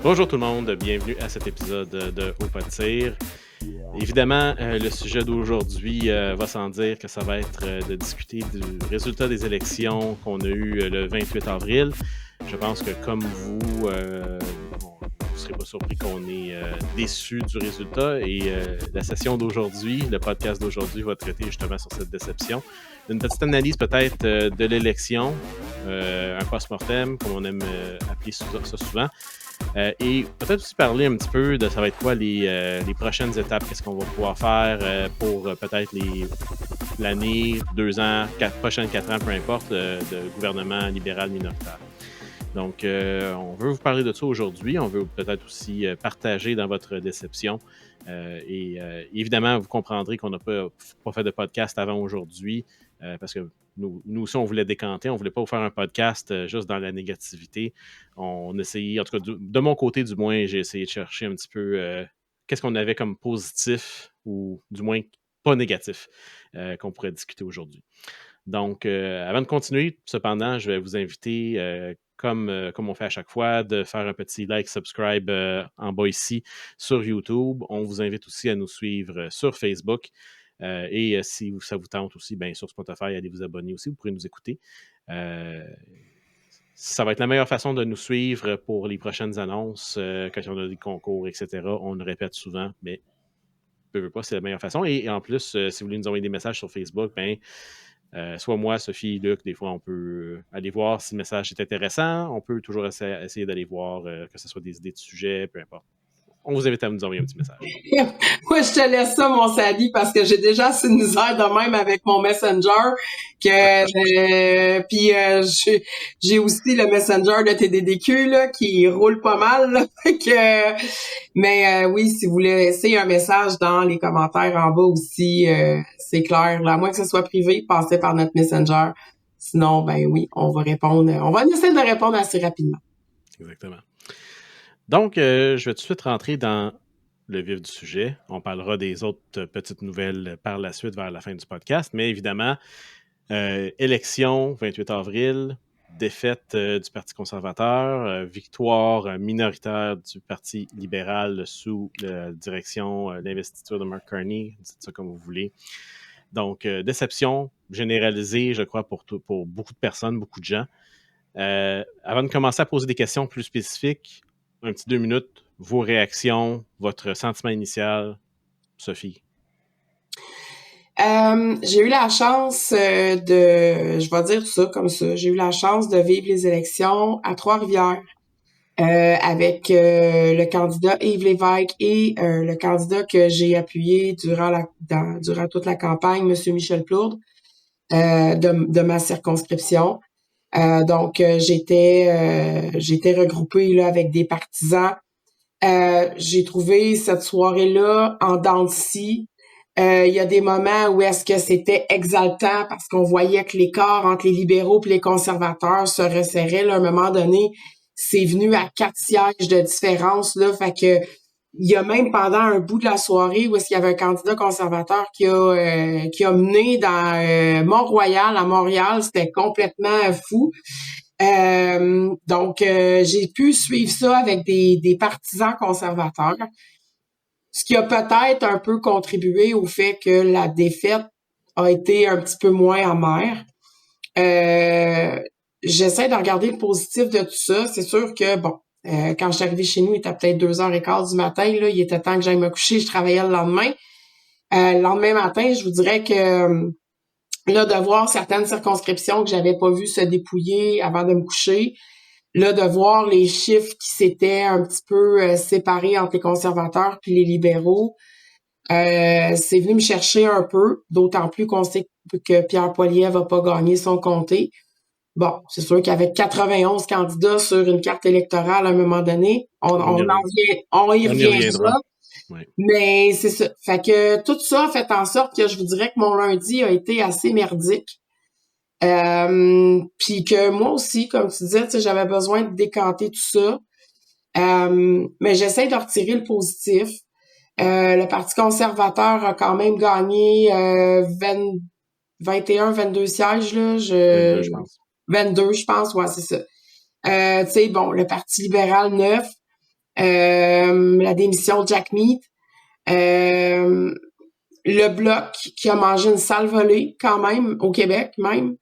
Bonjour tout le monde, bienvenue à cet épisode de Au pas de tir. Évidemment, le sujet d'aujourd'hui va sans dire que ça va être de discuter du résultat des élections qu'on a eues le 28 avril. Je pense que comme vous ne serez pas surpris qu'on est déçus du résultat et la session d'aujourd'hui, le podcast d'aujourd'hui va traiter justement sur cette déception. Une petite analyse peut-être de l'élection, un post-mortem, comme on aime appeler ça souvent. Et peut-être aussi parler un petit peu de ça va être quoi les prochaines étapes, qu'est-ce qu'on va pouvoir faire pour peut-être l'année, 2 ans, prochaines 4 ans, peu importe, de gouvernement libéral minoritaire. Donc, on veut vous parler de ça aujourd'hui. On veut peut-être aussi partager dans votre déception. Et évidemment, vous comprendrez qu'on n'a pas fait de podcast avant aujourd'hui parce que nous aussi, on voulait décanter. On ne voulait pas vous faire un podcast juste dans la négativité. On essayait, en tout cas, de mon côté, du moins, j'ai essayé de chercher un petit peu qu'est-ce qu'on avait comme positif ou du moins pas négatif qu'on pourrait discuter aujourd'hui. Donc, avant de continuer, cependant, je vais vous inviter, comme on fait à chaque fois, de faire un petit like, subscribe en bas ici sur YouTube. On vous invite aussi à nous suivre sur Facebook. Et si ça vous tente aussi, bien sur Spotify, allez vous abonner aussi. Vous pourrez nous écouter. Ça va être la meilleure façon de nous suivre pour les prochaines annonces. Quand on a des concours, etc., on le répète souvent, mais pas, c'est la meilleure façon. Et en plus, si vous voulez nous envoyer des messages sur Facebook, bien, soit moi, Sophie, Luc, des fois, on peut aller voir si le message est intéressant. On peut toujours essayer d'aller voir que ce soit des idées de sujets, peu importe. On vous invite à nous envoyer un petit message. Moi, je te laisse ça, mon Sally, parce que j'ai déjà assez de misère de même avec mon Messenger. Puis j'ai aussi le Messenger de TDDQ là, qui roule pas mal. Là, mais oui, si vous laissez un message dans les commentaires en bas aussi, c'est clair. Là, à moins que ce soit privé, passez par notre Messenger. Sinon, ben oui, on va répondre. On va essayer de répondre assez rapidement. Exactement. Donc, je vais tout de suite rentrer dans le vif du sujet. On parlera des autres petites nouvelles par la suite, vers la fin du podcast. Mais évidemment, élection, 28 avril, défaite du Parti conservateur, victoire minoritaire du Parti libéral sous la direction, l'investiture de Mark Carney, dites ça comme vous voulez. Donc, déception généralisée, je crois, pour beaucoup de personnes, beaucoup de gens. Avant de commencer à poser des questions plus spécifiques, un petit 2 minutes, vos réactions, votre sentiment initial, Sophie. J'ai eu la chance je vais dire ça comme ça, j'ai eu la chance de vivre les élections à Trois-Rivières avec le candidat Yves Lévesque et le candidat que j'ai appuyé durant toute la campagne, M. Michel Plourde, de ma circonscription. Donc, j'étais regroupée là avec des partisans. J'ai trouvé cette soirée-là en dents de scie. Il y a des moments où est-ce que c'était exaltant parce qu'on voyait que l'écart entre les libéraux et les conservateurs se resserrait. Là, à un moment donné, c'est venu à 4 sièges de différence. Là, fait que il y a même pendant un bout de la soirée où est-ce qu'il y avait un candidat conservateur qui a mené dans Mont-Royal à Montréal. C'était complètement fou. Donc, j'ai pu suivre ça avec des partisans conservateurs, ce qui a peut-être un peu contribué au fait que la défaite a été un petit peu moins amère. J'essaie de regarder le positif de tout ça. C'est sûr que, bon, quand je suis arrivée chez nous, il était peut-être 2h15 du matin. Là, il était temps que j'aille me coucher. Je travaillais le lendemain. Le lendemain matin, je vous dirais que là, de voir certaines circonscriptions que j'avais pas vues se dépouiller avant de me coucher, là, de voir les chiffres qui s'étaient un petit peu séparés entre les conservateurs puis les libéraux, c'est venu me chercher un peu, d'autant plus qu'on sait que Pierre Poilievre va pas gagner son comté. Bon, c'est sûr qu'avec 91 candidats sur une carte électorale à un moment donné, on y reviendra. Ouais. Mais c'est ça. Fait que tout ça fait en sorte que je vous dirais que mon lundi a été assez merdique. Puis que moi aussi, comme tu disais, j'avais besoin de décanter tout ça. Mais j'essaie de retirer le positif. Le Parti conservateur a quand même gagné 21, 22 sièges, là. 22, je pense. 22, je pense, ouais, c'est ça. Tu sais, bon, le Parti libéral 9. la démission de Jack Mead, le Bloc qui a mangé une sale volée quand même, au Québec même.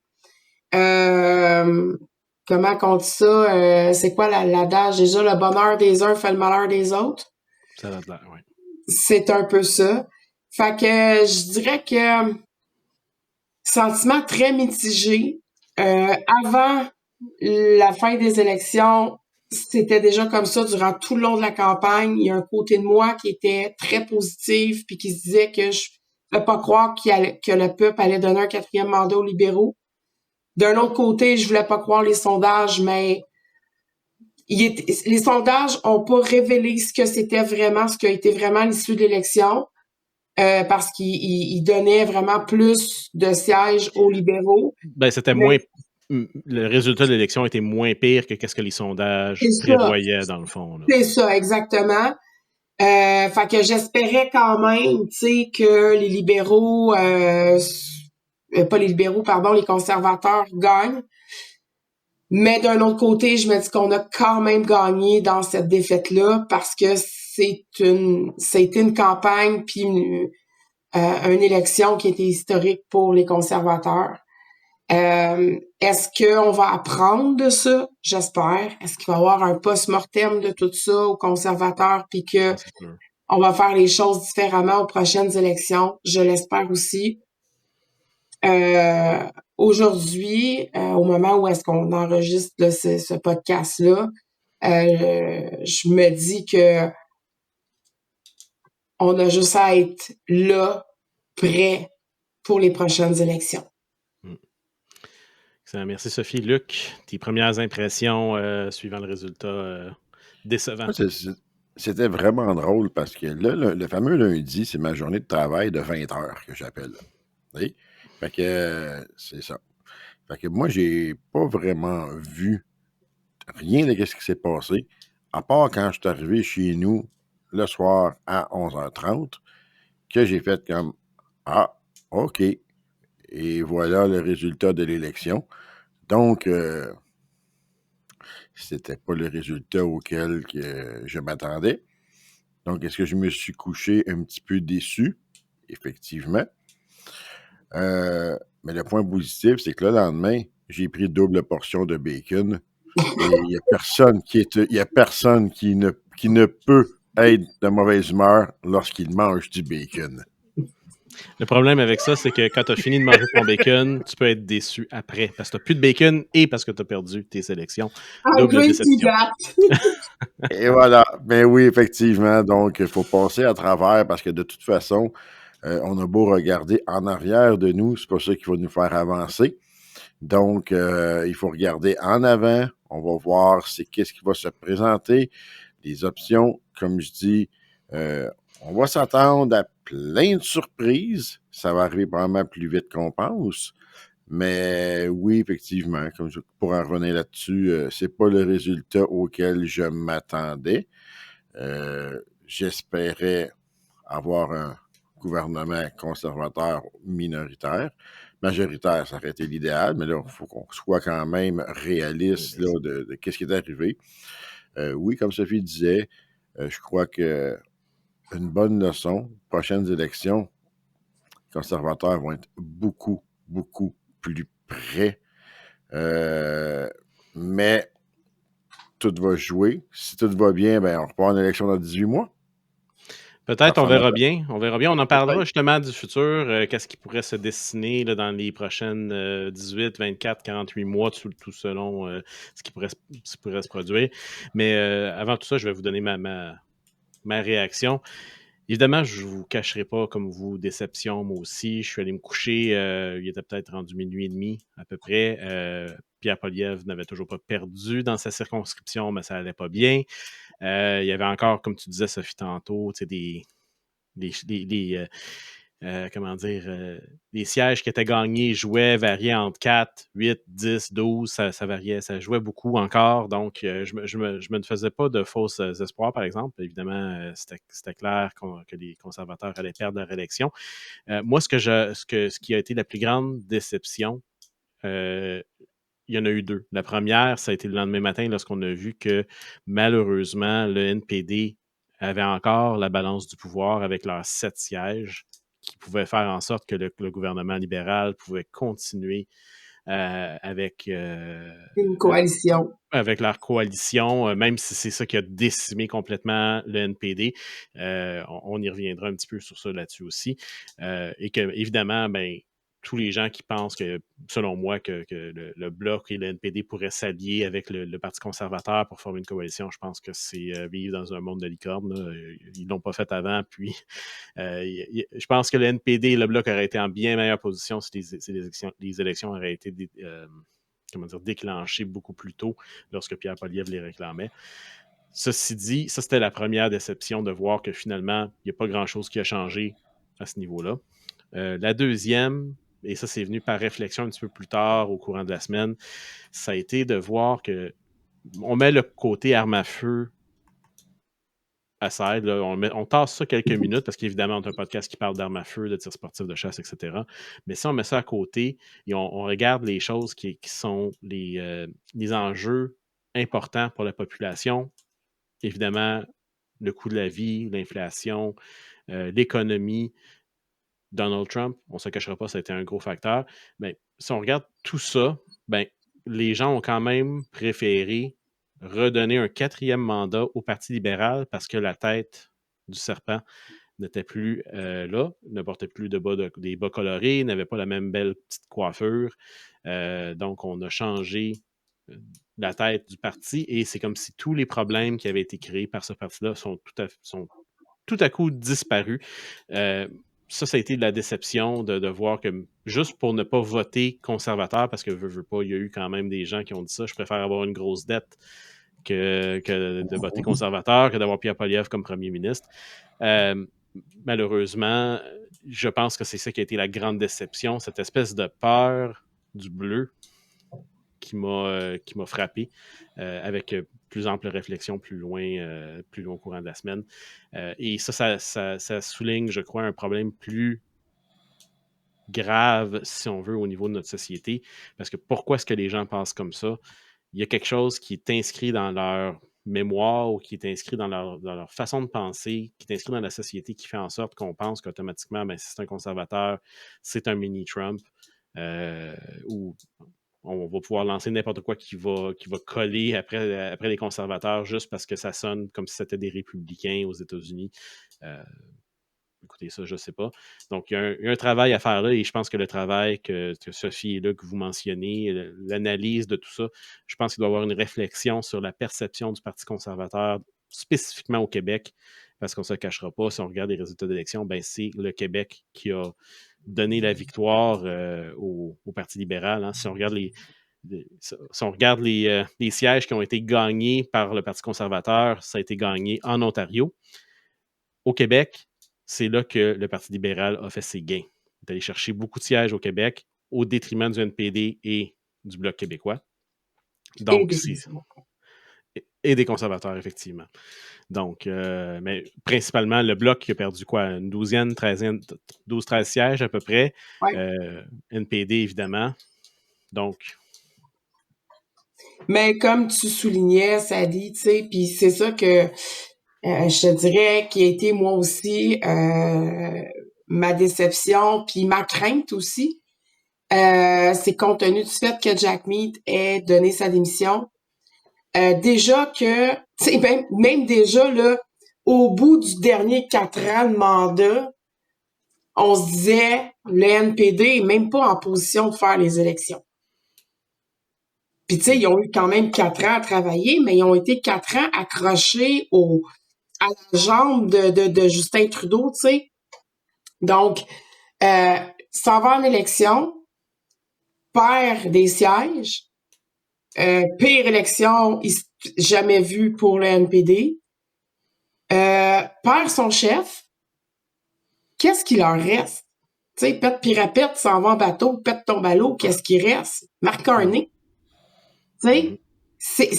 Comment on dit ça? C'est quoi l'adage? Déjà, le bonheur des uns fait le malheur des autres. Ça a l'air, oui. C'est un peu ça. Fait que je dirais que sentiment très mitigé. Avant la fin des élections, c'était déjà comme ça durant tout le long de la campagne. Il y a un côté de moi qui était très positif puis qui se disait que je ne pouvais pas croire que le peuple allait donner un 4e mandat aux libéraux. D'un autre côté, je voulais pas croire les sondages, mais les sondages ont pas révélé ce que c'était vraiment, ce qui a été vraiment l'issue de l'élection, parce qu'ils donnaient vraiment plus de sièges aux libéraux. Ben, c'était Mais moins. Le résultat de l'élection était moins pire que ce que les sondages c'est ça, prévoyaient, dans le fond. Là. c'est ça, exactement. Fait que j'espérais quand même, tu sais, que les libéraux, pas les libéraux, pardon, les conservateurs gagnent. Mais d'un autre côté, je me dis qu'on a quand même gagné dans cette défaite-là parce que c'était une campagne puis une élection qui était historique pour les conservateurs. Est-ce qu'on va apprendre de ça? J'espère. Est-ce qu'il va y avoir un post-mortem de tout ça aux conservateurs puis que on va faire les choses différemment aux prochaines élections? Je l'espère aussi. Aujourd'hui, au moment où est-ce qu'on enregistre là, ce podcast-là, je me dis que on a juste à être là, prêt pour les prochaines élections. Merci Sophie. Luc, tes premières impressions suivant le résultat décevant? C'était vraiment drôle parce que là, le fameux lundi, c'est ma journée de travail de 20 heures que j'appelle. Oui? Fait que c'est ça. Fait que moi, j'ai pas vraiment vu rien de ce qui s'est passé, à part quand je suis arrivé chez nous le soir à 11h30, que j'ai fait comme « Ah, OK. » Et voilà le résultat de l'élection. Donc, c'était pas le résultat auquel que je m'attendais. Donc, est-ce que je me suis couché un petit peu déçu? Effectivement. Mais le point positif, c'est que le lendemain, j'ai pris double portion de bacon. Et il n'y a personne qui ne peut être de mauvaise humeur lorsqu'il mange du bacon. Le problème avec ça, c'est que quand tu as fini de manger ton bacon, tu peux être déçu après. Parce que tu n'as plus de bacon et parce que tu as perdu tes sélections. Double déception. Et voilà. Ben oui, effectivement. Donc, il faut passer à travers parce que de toute façon, on a beau regarder en arrière de nous, c'est pas ça qui va nous faire avancer. Donc, il faut regarder en avant. On va voir qu'est-ce qui va se présenter. Les options, comme je dis, on va s'attendre à plein de surprises. Ça va arriver probablement plus vite qu'on pense. Mais oui, effectivement, pour en revenir là-dessus, c'est pas le résultat auquel je m'attendais. J'espérais avoir un gouvernement conservateur minoritaire. Majoritaire, ça aurait été l'idéal, mais là, il faut qu'on soit quand même réaliste là, de qu'est-ce qui est arrivé. Oui, comme Sophie disait, je crois que une bonne leçon, prochaines élections, les conservateurs vont être beaucoup, beaucoup plus près. Mais tout va jouer. Si tout va bien, ben, on repart en élection dans 18 mois. Peut-être, on verra bien. On verra bien. On en parlera justement du futur. Qu'est-ce qui pourrait se dessiner là, dans les prochaines 18, 24, 48 mois, tout selon ce qui pourrait se produire. Mais avant tout ça, je vais vous donner ma réaction. Évidemment, je ne vous cacherai pas, comme vous, déception, moi aussi. Je suis allé me coucher, il était peut-être rendu minuit et demi à peu près. Pierre Poilievre n'avait toujours pas perdu dans sa circonscription, mais ça allait pas bien. Il y avait encore, comme tu disais, Sophie, tantôt, tu sais, les sièges qui étaient gagnés jouaient, variaient entre 4, 8, 10, 12, ça variait, ça jouait beaucoup encore. Donc, je me faisais pas de fausses espoirs, par exemple. Évidemment, c'était clair que les conservateurs allaient perdre leur élection. Moi, ce qui a été la plus grande déception, il y en a eu deux. La première, ça a été le lendemain matin lorsqu'on a vu que malheureusement, le NPD avait encore la balance du pouvoir avec leurs 7 sièges qui pouvaient faire en sorte que le gouvernement libéral pouvait continuer avec Une coalition. avec leur coalition, même si c'est ça qui a décimé complètement le NPD. On y reviendra un petit peu sur ça là-dessus aussi. Et que, évidemment, ben, tous les gens qui pensent que, selon moi, que le Bloc et le NPD pourraient s'allier avec le Parti conservateur pour former une coalition, je pense que c'est vivre dans un monde de licorne. Là. Ils ne l'ont pas fait avant, puis je pense que le NPD et le Bloc auraient été en bien meilleure position si les élections auraient été déclenchées beaucoup plus tôt lorsque Pierre Poilievre les réclamait. Ceci dit, ça c'était la première déception de voir que finalement, il n'y a pas grand-chose qui a changé à ce niveau-là. La deuxième, et ça c'est venu par réflexion un petit peu plus tard au courant de la semaine, ça a été de voir que on met le côté arme à feu à side, là, on tasse ça quelques minutes parce qu'évidemment, on a un podcast qui parle d'armes à feu, de tir sportif, de chasse, etc. Mais si on met ça à côté et on regarde les choses qui sont les enjeux importants pour la population, évidemment, le coût de la vie, l'inflation, l'économie, Donald Trump, on ne se cachera pas, ça a été un gros facteur. Mais si on regarde tout ça, ben, les gens ont quand même préféré redonner un 4e mandat au Parti libéral parce que la tête du serpent n'était plus là, ne portait plus des bas colorés, n'avait pas la même belle petite coiffure. Donc, on a changé la tête du parti et c'est comme si tous les problèmes qui avaient été créés par ce parti-là sont tout à coup disparus. Ça a été de la déception de voir que juste pour ne pas voter conservateur, parce que veux pas, il y a eu quand même des gens qui ont dit ça, je préfère avoir une grosse dette que de voter conservateur, que d'avoir Pierre Poilievre comme premier ministre. Malheureusement, je pense que c'est ça qui a été la grande déception, cette espèce de peur du bleu qui m'a frappé avec plus ample réflexion plus loin au courant de la semaine. Et ça souligne, je crois, un problème plus grave, si on veut, au niveau de notre société. Parce que pourquoi est-ce que les gens pensent comme ça? Il y a quelque chose qui est inscrit dans leur mémoire ou qui est inscrit dans leur façon de penser, qui est inscrit dans la société, qui fait en sorte qu'on pense qu'automatiquement, ben, si c'est un conservateur, c'est un mini-Trump. Ou on va pouvoir lancer n'importe quoi qui va coller après les conservateurs juste parce que ça sonne comme si c'était des républicains aux États-Unis. Écoutez, ça, je ne sais pas. Donc, il y a un travail à faire là et je pense que le travail que Sophie est là, que vous mentionnez, l'analyse de tout ça, je pense qu'il doit y avoir une réflexion sur la perception du Parti conservateur, spécifiquement au Québec, parce qu'on ne se cachera pas, si on regarde les résultats d'élection, ben, c'est le Québec qui a donné la victoire au Parti libéral. Hein. Si on regarde les sièges qui ont été gagnés par le Parti conservateur, ça a été gagné en Ontario. Au Québec, c'est là que le Parti libéral a fait ses gains. Il est allé chercher beaucoup de sièges au Québec au détriment du NPD et du Bloc québécois. Donc, et des conservateurs, effectivement. Donc, mais principalement, le Bloc qui a perdu quoi? Une 12-13 sièges à peu près. Ouais. NPD, évidemment. Donc. Mais comme tu soulignais, Sally, tu sais, puis c'est ça que je te dirais qui a été moi aussi ma déception, puis ma crainte aussi. C'est compte tenu du fait que Jack Mead ait donné sa démission. Déjà que, tu sais, même déjà, là, au bout du dernier 4 ans de mandat, on se disait, le NPD est même pas en position de faire les élections. Puis, tu sais, ils ont eu quand même 4 ans à travailler, mais ils ont été 4 ans accrochés à la jambe de Justin Trudeau, tu sais. Donc, s'en va en élection, perd des sièges, pire élection jamais vue pour le NPD, perd son chef, qu'est-ce qu'il leur reste? Tu sais, pète puis répète, s'en va en bateau, pète tombe à l'eau, qu'est-ce qui reste? Marc Carney. Tu sais,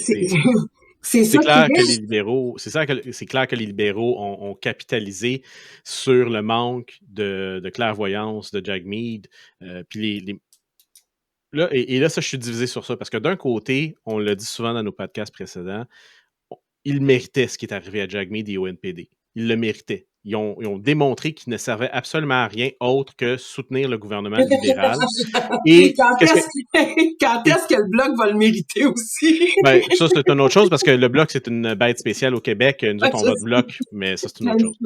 c'est clair que les libéraux, c'est clair que les libéraux ont capitalisé sur le manque de clairvoyance de Jack Mead. Puis là, et là, ça, je suis divisé sur ça, parce que d'un côté, on l'a dit souvent dans nos podcasts précédents, il méritait ce qui est arrivé à Jagmeet et au NPD. Il le méritait. Ils ont démontré qu'ils ne servaient absolument à rien autre que soutenir le gouvernement libéral. Et quand est-ce que le Bloc va le mériter aussi? Ben, ça, c'est une autre chose, parce que le Bloc, c'est une bête spéciale au Québec. Nous autres, on vote Bloc, mais ça, c'est une autre chose.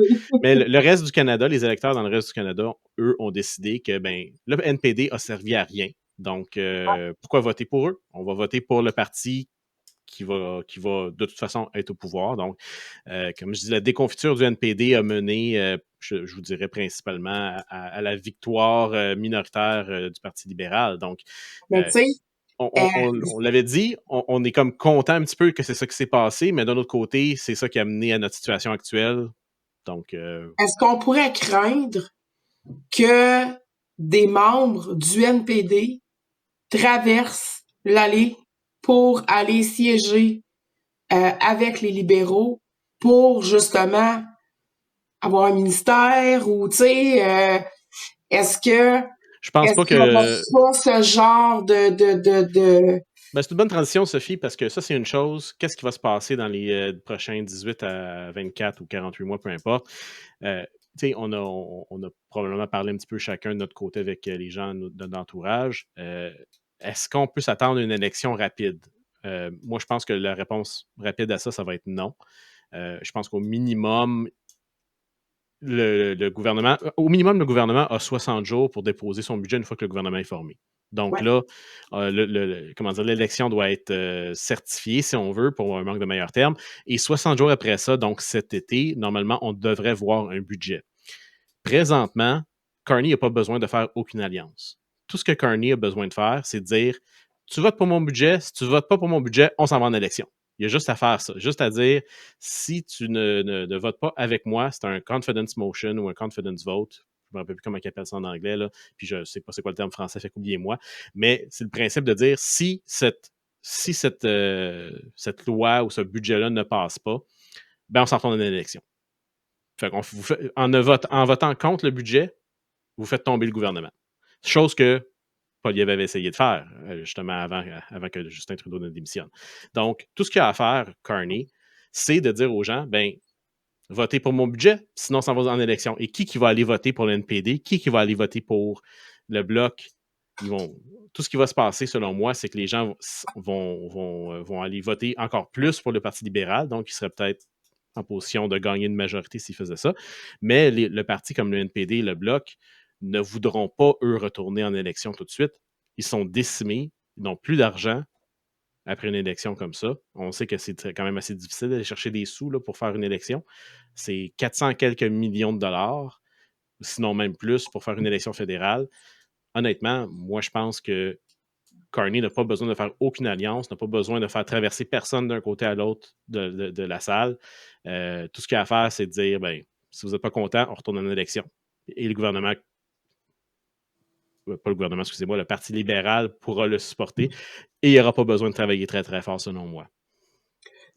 Mais le reste du Canada, les électeurs dans le reste du Canada, eux, ont décidé que ben, le NPD a servi à rien. Donc, pourquoi voter pour eux? On va voter pour le parti qui va de toute façon être au pouvoir. Donc, comme je dis, la déconfiture du NPD a mené, je vous dirais principalement, à la victoire minoritaire du Parti libéral. Donc, Mais tu sais, on l'avait dit, on est comme content un petit peu que c'est ça qui s'est passé, mais d'un autre côté, c'est ça qui a mené à notre situation actuelle. Donc, est-ce qu'on pourrait craindre que des membres du NPD traversent l'allée pour aller siéger avec les libéraux pour justement avoir un ministère, ou tu sais, est-ce que je pense pas que ce genre de Ben, c'est une bonne transition, Sophie, parce que ça, c'est une chose. Qu'est-ce qui va se passer dans les prochains 18 à 24 ou 48 mois, peu importe. On a probablement parlé un petit peu chacun de notre côté avec les gens de notre entourage. Est-ce qu'on peut s'attendre à une élection rapide? Moi, je pense que la réponse rapide à ça, ça va être non. Je pense qu'au minimum, le gouvernement a 60 jours pour déposer son budget une fois que le gouvernement est formé. Donc là, l'élection doit être certifiée, si on veut, pour un manque de meilleurs termes. Et 60 jours après ça, donc cet été, normalement, on devrait voir un budget. Présentement, Carney n'a pas besoin de faire aucune alliance. Tout ce que Carney a besoin de faire, c'est de dire « Tu votes pour mon budget, si tu ne votes pas pour mon budget, on s'en va en élection. » Il y a juste à faire ça, juste à dire si tu ne votes pas avec moi, c'est un confidence motion ou un confidence vote. Je ne me rappelle plus comment ils appellent ça en anglais, là, puis je ne sais pas c'est quoi le terme français, fait qu'oubliez-moi. Mais c'est le principe de dire si cette loi ou ce budget-là ne passe pas, ben on s'en retourne en élection. Fait en votant contre le budget, vous faites tomber le gouvernement. Chose que Poilievre avait essayé de faire, justement, avant que Justin Trudeau ne démissionne. Donc, tout ce qu'il y a à faire, Carney, c'est de dire aux gens, ben, votez pour mon budget, sinon ça va en élection. Et qui va aller voter pour le NPD? Qui va aller voter pour le Bloc? Tout ce qui va se passer, selon moi, c'est que les gens vont aller voter encore plus pour le Parti libéral, donc ils seraient peut-être en position de gagner une majorité s'ils faisaient ça. Mais le parti comme le NPD et le Bloc ne voudront pas, eux, retourner en élection tout de suite. Ils sont décimés, ils n'ont plus d'argent après une élection comme ça. On sait que c'est quand même assez difficile d'aller chercher des sous là, pour faire une élection. C'est 400 quelques millions de dollars, sinon même plus, pour faire une élection fédérale. Honnêtement, moi, je pense que Carney n'a pas besoin de faire aucune alliance, n'a pas besoin de faire traverser personne d'un côté à l'autre de la salle. Tout ce qu'il y a à faire, c'est de dire, ben, si vous n'êtes pas content, on retourne en élection. Et le gouvernement, pas le gouvernement, excusez-moi, le Parti libéral pourra le supporter et il n'y aura pas besoin de travailler très, très fort, selon moi.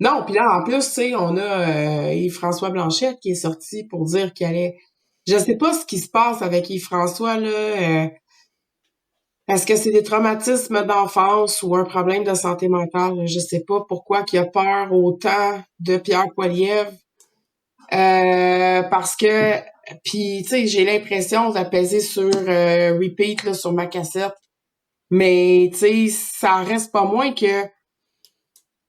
Non, puis là, en plus, tu sais, on a Yves-François Blanchette qui est sorti pour dire qu'il allait... Je sais pas ce qui se passe avec Yves-François, là. Est-ce que c'est des traumatismes d'enfance ou un problème de santé mentale? Je sais pas pourquoi il a peur autant de Pierre Poilievre. Parce que... Puis, tu sais, j'ai l'impression d'apaiser sur repeat là, sur ma cassette. Mais, tu sais, ça reste pas moins que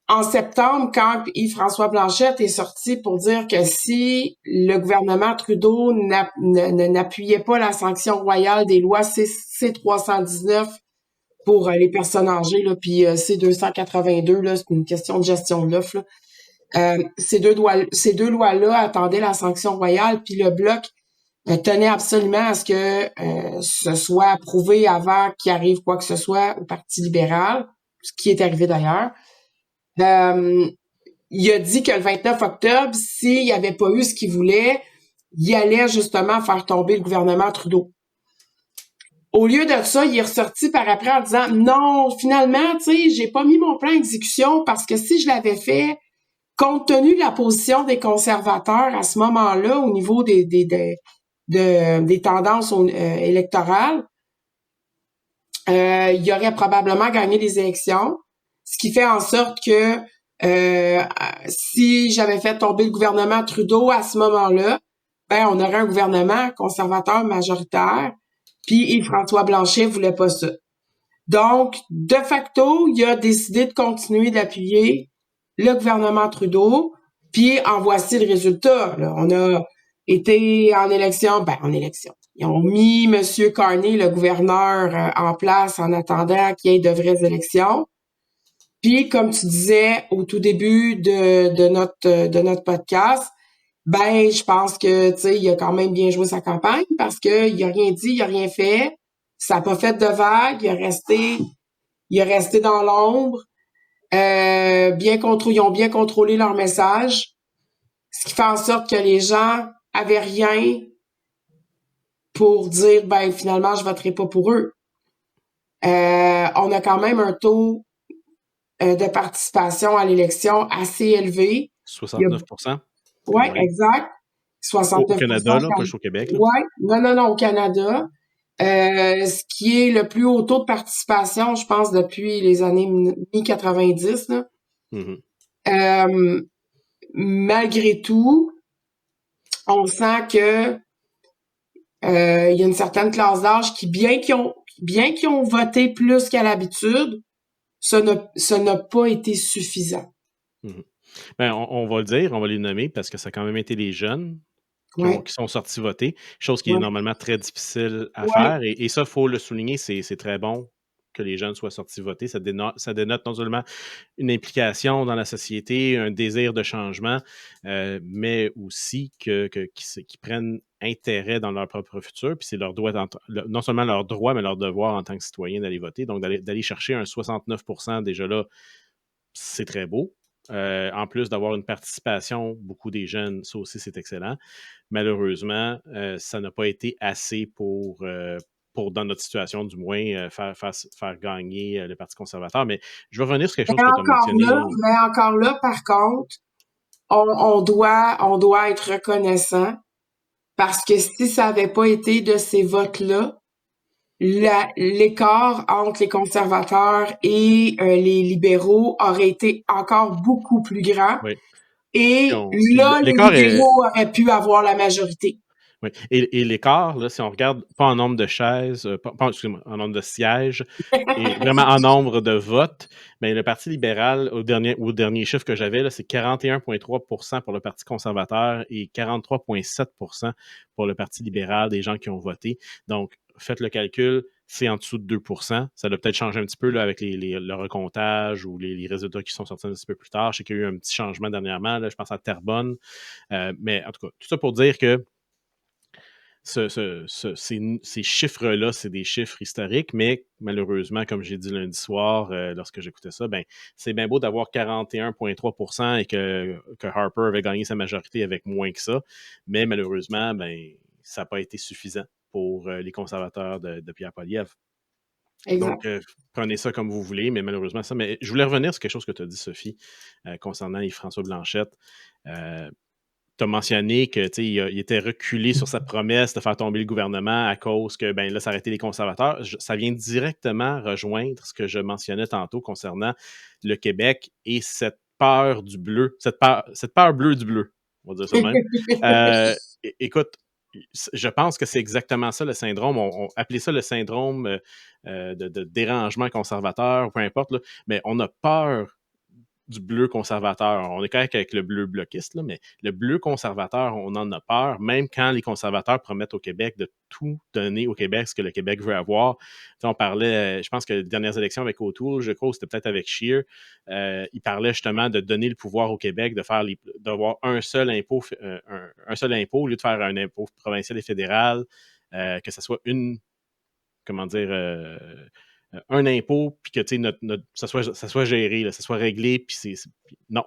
en septembre, quand Yves-François Blanchette est sorti pour dire que si le gouvernement Trudeau n'appuyait pas la sanction royale des lois C-319 pour les personnes âgées, là, puis C-282, là, c'est une question de gestion de l'offre, ces deux lois-là attendaient la sanction royale, puis le Bloc tenait absolument à ce que ce soit approuvé avant qu'il arrive quoi que ce soit au Parti libéral, ce qui est arrivé d'ailleurs. Il a dit que le 29 octobre, s'il n'y avait pas eu ce qu'il voulait, il allait justement faire tomber le gouvernement Trudeau. Au lieu de ça, il est ressorti par après en disant « Non, finalement, tu sais, j'ai pas mis mon plan d'exécution parce que si je l'avais fait, compte tenu de la position des conservateurs à ce moment-là au niveau des tendances électorales, il aurait probablement gagné les élections, ce qui fait en sorte que si j'avais fait tomber le gouvernement Trudeau à ce moment-là, ben on aurait un gouvernement conservateur majoritaire, puis Yves-François Blanchet voulait pas ça. Donc, de facto, il a décidé de continuer d'appuyer le gouvernement Trudeau, puis en voici le résultat. Là. On a été en élection. Ils ont mis M. Carney, le gouverneur, en place en attendant qu'il y ait de vraies élections. Puis, comme tu disais au tout début de notre podcast, ben, je pense que, tu sais, il a quand même bien joué sa campagne parce que il a rien dit, il a rien fait. Ça n'a pas fait de vague. Il est resté dans l'ombre. Ils ont bien contrôlé leur message. Ce qui fait en sorte que les gens avaient rien pour dire, ben, finalement, je voterai pas pour eux. On a quand même un taux de participation à l'élection assez élevé. 69%. Oui, exact. 69%. Au Canada, là, pas juste au Québec. Oui, non, au Canada. Ce qui est le plus haut taux de participation, je pense, depuis les années mi-90. Là. Mm-hmm. Malgré tout, on sent que il y a une certaine classe d'âge qui, bien qu'ils ont voté plus qu'à l'habitude, ça n'a pas été suffisant. Mm-hmm. Ben, on va le dire, on va les nommer parce que ça a quand même été les jeunes qui sont sortis voter, chose qui est normalement très difficile à faire. Et ça, il faut le souligner, c'est très bon que les jeunes soient sortis voter. Ça dénote non seulement une implication dans la société, un désir de changement, mais aussi qu'ils prennent intérêt dans leur propre futur. Puis c'est leur droit, non seulement leur droit, mais leur devoir en tant que citoyen d'aller voter. Donc d'aller chercher un 69% déjà là, c'est très beau. En plus d'avoir une participation, beaucoup des jeunes, ça aussi c'est excellent. Malheureusement, ça n'a pas été assez pour dans notre situation, du moins, faire gagner le Parti conservateur. Mais je vais revenir sur quelque chose que tu as mentionné. Mais encore là, par contre, on doit être reconnaissant parce que si ça n'avait pas été de ces votes-là, l'écart entre les conservateurs et les libéraux aurait été encore beaucoup plus grand. Oui. Et là, les libéraux auraient pu avoir la majorité. Oui. Et l'écart, là, si on regarde pas en nombre de chaises, excusez-moi, en nombre de sièges, et vraiment en nombre de votes, bien, le Parti libéral, au dernier chiffre que j'avais, là, c'est 41,3% pour le Parti conservateur et 43,7% pour le Parti libéral des gens qui ont voté. Donc, faites le calcul, c'est en dessous de 2%. Ça doit peut-être changer un petit peu là, avec le recomptage ou les résultats qui sont sortis un petit peu plus tard. Je sais qu'il y a eu un petit changement dernièrement, là, je pense à Terrebonne. Mais en tout cas, tout ça pour dire que ces chiffres-là, c'est des chiffres historiques, mais malheureusement, comme j'ai dit lundi soir, lorsque j'écoutais ça, ben, c'est bien beau d'avoir 41,3% et que Harper avait gagné sa majorité avec moins que ça, mais malheureusement, ben, ça n'a pas été suffisant pour les conservateurs de Pierre Poilievre. Exact. Donc, prenez ça comme vous voulez, mais malheureusement, ça. Mais je voulais revenir sur quelque chose que tu as dit, Sophie, concernant Yves-François Blanchet. Tu as mentionné qu'il était reculé sur sa promesse de faire tomber le gouvernement à cause que ben là, ça aurait été les conservateurs. Ça vient directement rejoindre ce que je mentionnais tantôt concernant le Québec et cette peur du bleu, cette peur bleue du bleu, on va dire ça de même. Écoute, je pense que c'est exactement ça le syndrome. On appelait ça le syndrome de dérangement conservateur, peu importe, là, mais on a peur du bleu conservateur. On est correct avec le bleu bloquiste, là, mais le bleu conservateur, on en a peur, même quand les conservateurs promettent au Québec de tout donner au Québec, ce que le Québec veut avoir. T'sais, on parlait, je pense que les dernières élections avec O'Toole, je crois, c'était peut-être avec Scheer, il parlait justement de donner le pouvoir au Québec, d'avoir un seul impôt, un seul impôt, au lieu de faire un impôt provincial et fédéral, que ce soit un impôt, puis que ça soit géré, là, ça soit réglé, puis non,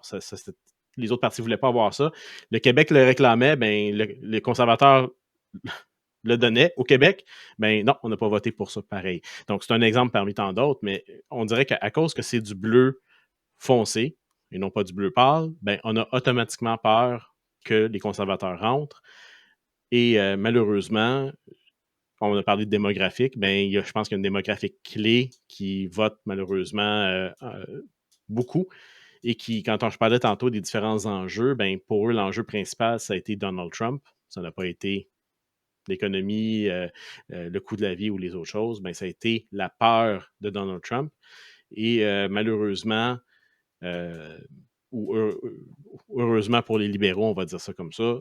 les autres partis ne voulaient pas avoir ça. Le Québec le réclamait, ben, les conservateurs le donnaient. Au Québec, ben non, on n'a pas voté pour ça pareil. Donc, c'est un exemple parmi tant d'autres, mais on dirait qu'à cause que c'est du bleu foncé et non pas du bleu pâle, ben, on a automatiquement peur que les conservateurs rentrent. Et malheureusement, on a parlé de démographique, je pense qu'il y a une démographique clé qui vote malheureusement beaucoup et qui, quand je parlais tantôt des différents enjeux, pour eux, l'enjeu principal, ça a été Donald Trump. Ça n'a pas été l'économie, le coût de la vie ou les autres choses. Ça a été la peur de Donald Trump. Et malheureusement, ou heureusement pour les libéraux, on va dire ça comme ça,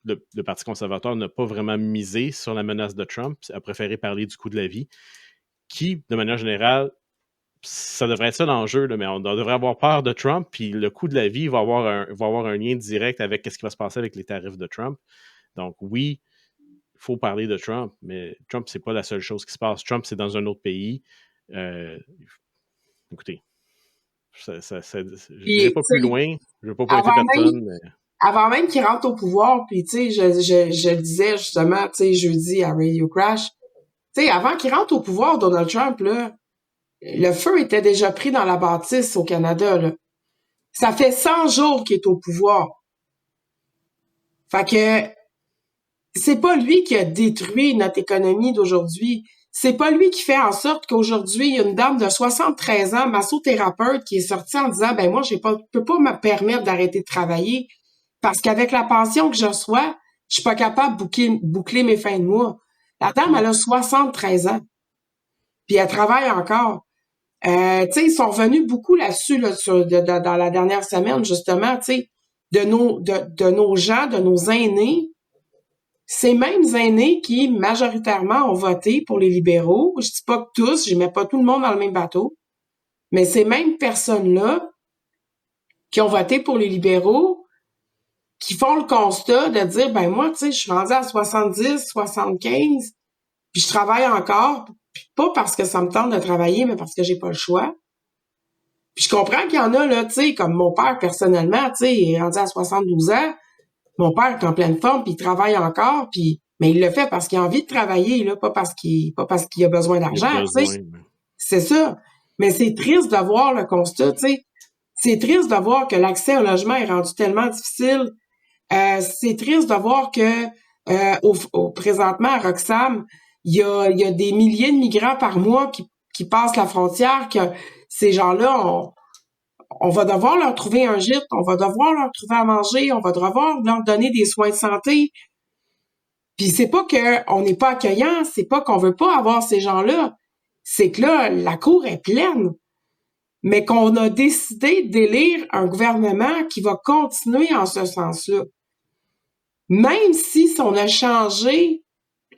le Parti conservateur n'a pas vraiment misé sur la menace de Trump, a préféré parler du coût de la vie, qui, de manière générale, ça devrait être ça l'enjeu, mais on devrait avoir peur de Trump, puis le coût de la vie va avoir un lien direct avec ce qui va se passer avec les tarifs de Trump. Donc oui, il faut parler de Trump, mais Trump, c'est pas la seule chose qui se passe. Trump, c'est dans un autre pays. Écoutez, je ne vais pas plus loin, je ne veux pas pointer personne. Avant même qu'il rentre au pouvoir, puis tu sais, je le disais justement, tu sais, jeudi à Radio Crash, tu sais, avant qu'il rentre au pouvoir, Donald Trump, là, le feu était déjà pris dans la bâtisse au Canada, là. Ça fait 100 jours qu'il est au pouvoir. Fait que c'est pas lui qui a détruit notre économie d'aujourd'hui. C'est pas lui qui fait en sorte qu'aujourd'hui, il y a une dame de 73 ans, massothérapeute, qui est sortie en disant, moi, je peux pas me permettre d'arrêter de travailler parce qu'avec la pension que je reçois, je suis pas capable de boucler mes fins de mois. La dame, elle a 73 ans. Puis elle travaille encore. Tu sais, ils sont revenus beaucoup là-dessus, là, dans la dernière semaine, justement, tu sais, de nos gens, de nos aînés. Ces mêmes aînés qui, majoritairement, ont voté pour les libéraux. Je dis pas que tous, je mets pas tout le monde dans le même bateau. Mais ces mêmes personnes-là qui ont voté pour les libéraux, qui font le constat de dire, moi, tu sais, je suis rendue à 70, 75, puis je travaille encore, puis pas parce que ça me tente de travailler, mais parce que j'ai pas le choix. Puis je comprends qu'il y en a, là, tu sais, comme mon père, personnellement, tu sais, il est rendu à 72 ans, mon père est en pleine forme, puis il travaille encore, mais il le fait parce qu'il a envie de travailler, là, pas parce qu'il a besoin d'argent, tu sais. C'est ça. Mais c'est triste de voir le constat, tu sais. C'est triste de voir que l'accès au logement est rendu tellement difficile. C'est triste de voir que présentement à Roxham, il y a des milliers de migrants par mois qui passent la frontière, que ces gens-là, on va devoir leur trouver un gîte, on va devoir leur trouver à manger, on va devoir leur donner des soins de santé. Puis c'est pas qu'on n'est pas accueillant, c'est pas qu'on veut pas avoir ces gens-là. C'est que là, la cour est pleine. Mais qu'on a décidé d'élire un gouvernement qui va continuer en ce sens-là. Même si on a changé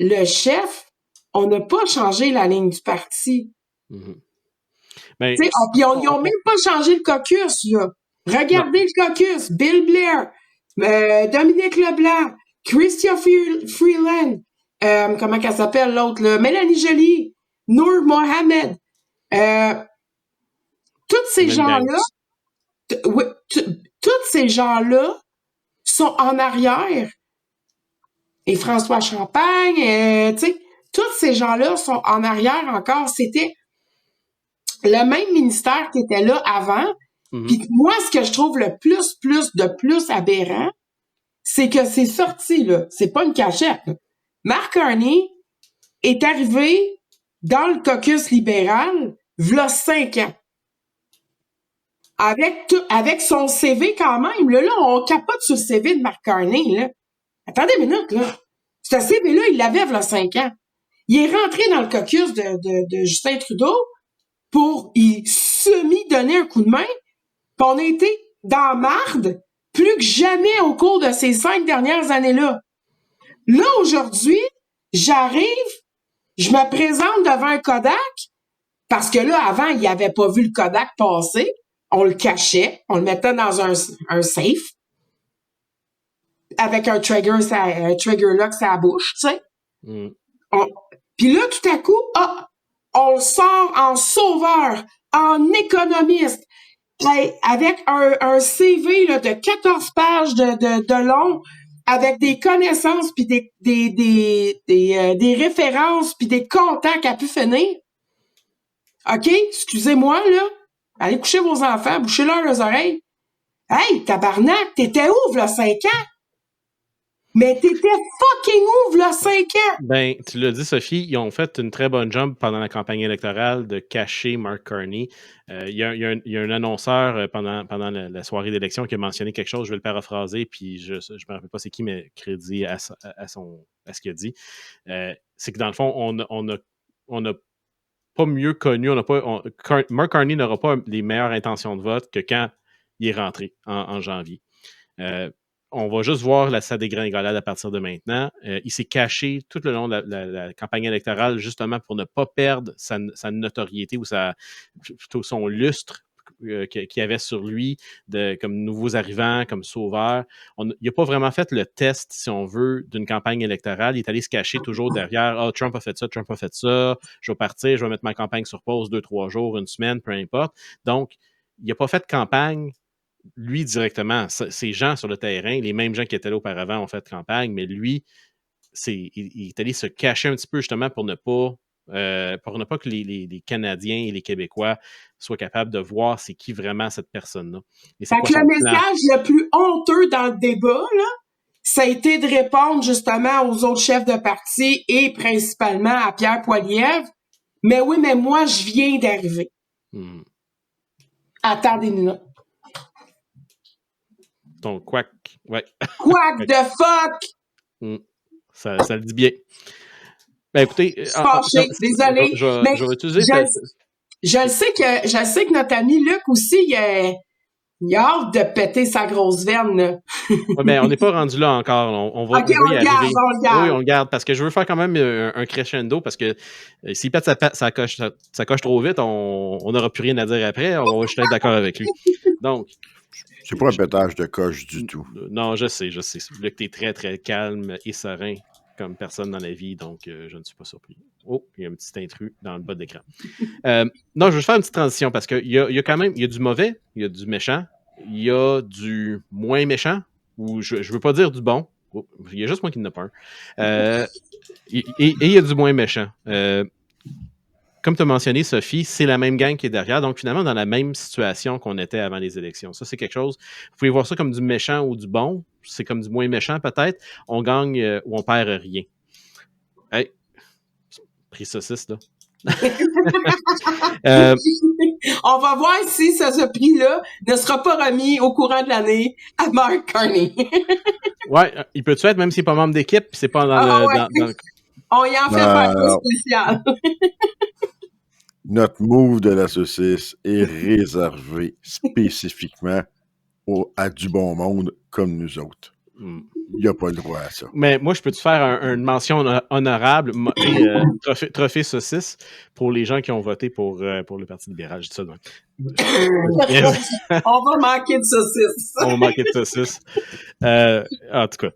le chef, on n'a pas changé la ligne du parti. Mm-hmm. Puis ils n'ont même pas changé le caucus, là. Regardez le caucus. Bill Blair, Dominique Leblanc, Chrystia Freeland, comment qu'elle s'appelle l'autre, là? Mélanie Joly, Noor Mohamed. Tous ces gens-là, tous ces gens-là sont en arrière. Et François Champagne, tu sais, tous ces gens-là sont en arrière encore. C'était le même ministère qui était là avant. Mm-hmm. Puis moi, ce que je trouve le plus aberrant, c'est que c'est sorti, là. C'est pas une cachette, là. Mark Carney est arrivé dans le caucus libéral v'là 5 ans. Avec son CV quand même, là, on capote sur le CV de Mark Carney, là. Attendez une minute, là. Ce CV-là, il l'avait v'là 5 ans. Il est rentré dans le caucus de Justin Trudeau pour y semi-donner un coup de main, puis on a été dans marde plus que jamais au cours de ces 5 dernières années-là. Là, aujourd'hui, j'arrive, je me présente devant un Kodak, parce que là, avant, il n'avait pas vu le Kodak passer. On le cachait, on le mettait dans un safe avec un trigger lock sur la bouche, tu sais. Mm. Puis là, tout à coup, on le sort en sauveur, en économiste, avec un CV là, de 14 pages de long, avec des connaissances, puis des références, puis des contacts à pu finir. OK? Excusez-moi, là. Allez coucher vos enfants, bouchez-leur les oreilles. Hey, tabarnak, t'étais où, là, 5 ans? Mais t'étais fucking ouf, là, 5 ans! Ben, tu l'as dit, Sophie, ils ont fait une très bonne job pendant la campagne électorale de cacher Mark Carney. Il y a un annonceur pendant la soirée d'élection qui a mentionné quelque chose, je vais le paraphraser, puis je ne me rappelle pas c'est qui, mais crédit à ce qu'il a dit. C'est que dans le fond, on n'a pas mieux connu, Mark Carney n'aura pas les meilleures intentions de vote que quand il est rentré en janvier. On va juste voir sa dégringolade à partir de maintenant. Il s'est caché tout le long de la campagne électorale justement pour ne pas perdre sa notoriété ou plutôt son lustre qu'il y avait sur lui comme nouveaux arrivants, comme sauveur. Il n'a pas vraiment fait le test, si on veut, d'une campagne électorale. Il est allé se cacher toujours derrière « Ah, Trump a fait ça, Trump a fait ça, je vais partir, je vais mettre ma campagne sur pause 2-3 jours, une semaine, peu importe. » Donc, il n'a pas fait de campagne lui directement. Ces gens sur le terrain, les mêmes gens qui étaient là auparavant ont fait campagne, mais lui, il est allé se cacher un petit peu justement pour ne pas que les Canadiens et les Québécois soient capables de voir c'est qui vraiment cette personne-là. Et c'est Fait quoi que son le plan. message le plus honteux dans le débat, là, ça a été de répondre justement aux autres chefs de parti et principalement à Pierre Poilievre. Mais oui, mais moi, je viens d'arriver. Attendez une minute. Ton quack, ouais. Quack the fuck! Ça le dit bien. Ben écoutez, Fâché, désolé. Mais je vais utiliser je sais que notre ami Luc aussi, il a hâte de péter sa grosse veine, là. Ouais, ben, on n'est pas rendu là encore. On va y arriver. On le garde. Oui, on le garde parce que je veux faire quand même un crescendo parce que s'il pète sa coche trop vite, on n'aura plus rien à dire après. On va juste être d'accord avec lui. Donc. C'est pas un pétage de coche du tout. Non, je sais. Luc, t'es très, très calme et serein comme personne dans la vie, donc je ne suis pas surpris. Oh, il y a un petit intrus dans le bas de l'écran. Non, je veux faire une petite transition parce qu'il y a quand même, il y a du mauvais, il y a du méchant, il y a du moins méchant, ou je veux pas dire du bon. Oh, il y a juste moi qui n'en ai pas un. Et il y a du moins méchant. Comme tu as mentionné, Sophie, c'est la même gang qui est derrière, donc finalement dans la même situation qu'on était avant les élections. Ça, c'est quelque chose, vous pouvez voir ça comme du méchant ou du bon, c'est comme du moins méchant peut-être, on gagne ou on perd rien. Hey, prix saucisse, là. On va voir si ce prix-là ne sera pas remis au courant de l'année à Mark Carney. Ouais, il peut être, même s'il n'est pas membre d'équipe, puis c'est pas dans le... On y en fait faire un spécial. Notre move de la saucisse est réservé spécifiquement à du bon monde comme nous autres. Il n'y a pas le droit à ça. Mais moi, je peux te faire une mention honorable, trophée saucisse, pour les gens qui ont voté pour le Parti libéral. Je dis ça donc. On va manquer de saucisse. On va manquer de saucisse. En tout cas.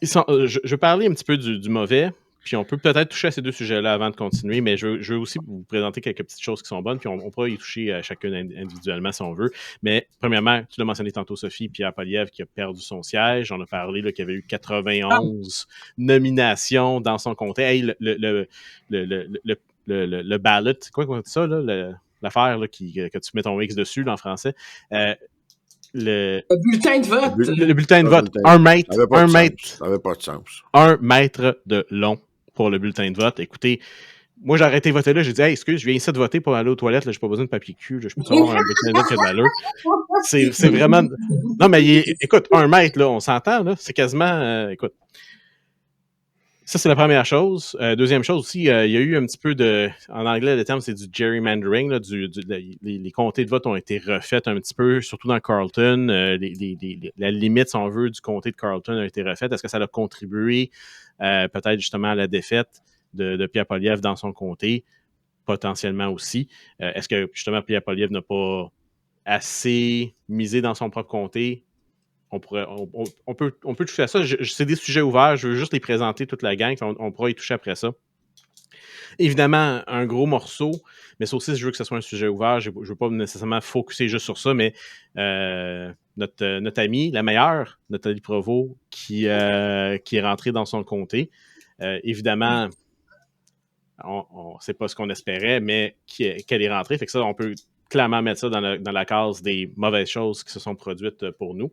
Je vais parler un petit peu du mauvais, puis on peut peut-être toucher à ces deux sujets-là avant de continuer, mais je veux aussi vous présenter quelques petites choses qui sont bonnes, puis on pourra y toucher chacune individuellement si on veut. Mais premièrement, tu l'as mentionné tantôt, Sophie, Pierre Poilievre qui a perdu son siège. On a parlé qu'il y avait eu 91 nominations dans son comté. Hey, le ballot, quoi ça, là, l'affaire là, que tu mets ton X dessus là, en français. Le bulletin de vote. Le bulletin de vote. Un mètre. Ça n'avait pas de sens. 1 mètre de long pour le bulletin de vote. Écoutez, moi, j'ai arrêté de voter là. J'ai dit, hey, excuse, je viens ici de voter pour aller aux toilettes. Là, j'ai pas besoin de papier cul. Je peux avoir un bulletin de vote qui a de l'allure. C'est vraiment. Non, mais écoute, 1 mètre, là, on s'entend, là. C'est quasiment. Écoute. Ça, c'est la première chose. Deuxième chose aussi, il y a eu un petit peu de... En anglais, le terme, c'est du gerrymandering. Là, les comtés de vote ont été refaits un petit peu, surtout dans Carleton. La limite, si on veut, du comté de Carleton a été refaite. Est-ce que ça a contribué peut-être justement à la défaite de Pierre Poilievre dans son comté? Potentiellement aussi. Est-ce que justement Pierre Poilievre n'a pas assez misé dans son propre comté? On peut toucher à ça. C'est des sujets ouverts. Je veux juste les présenter, toute la gang. On pourra y toucher après ça. Évidemment, un gros morceau, mais ça aussi, je veux que ce soit un sujet ouvert. Je ne veux pas nécessairement focusser juste sur ça, mais notre amie, la meilleure, Nathalie Provost, qui est rentrée dans son comté. Évidemment, c'est pas ce qu'on espérait, mais qu'elle est rentrée. Fait que ça, on peut clairement mettre ça dans la case des mauvaises choses qui se sont produites pour nous.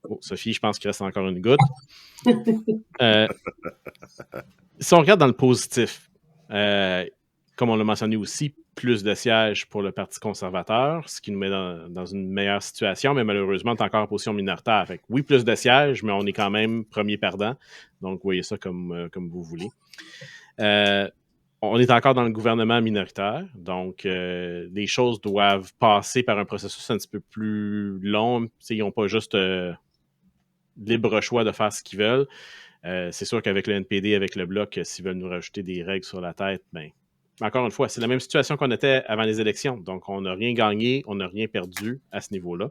Oh, Sophie, je pense qu'il reste encore une goutte. Si on regarde dans le positif, comme on l'a mentionné aussi, plus de sièges pour le Parti conservateur, ce qui nous met dans une meilleure situation, mais malheureusement, on est encore en position minoritaire. Fait que oui, plus de sièges, mais on est quand même premier perdant. Donc, voyez ça comme vous voulez. On est encore dans le gouvernement minoritaire, donc les choses doivent passer par un processus un petit peu plus long. Ils n'ont pas juste libre choix de faire ce qu'ils veulent. C'est sûr qu'avec le NPD, avec le Bloc, s'ils veulent nous rajouter des règles sur la tête, ben, encore une fois, c'est la même situation qu'on était avant les élections. Donc, on n'a rien gagné, on n'a rien perdu à ce niveau-là.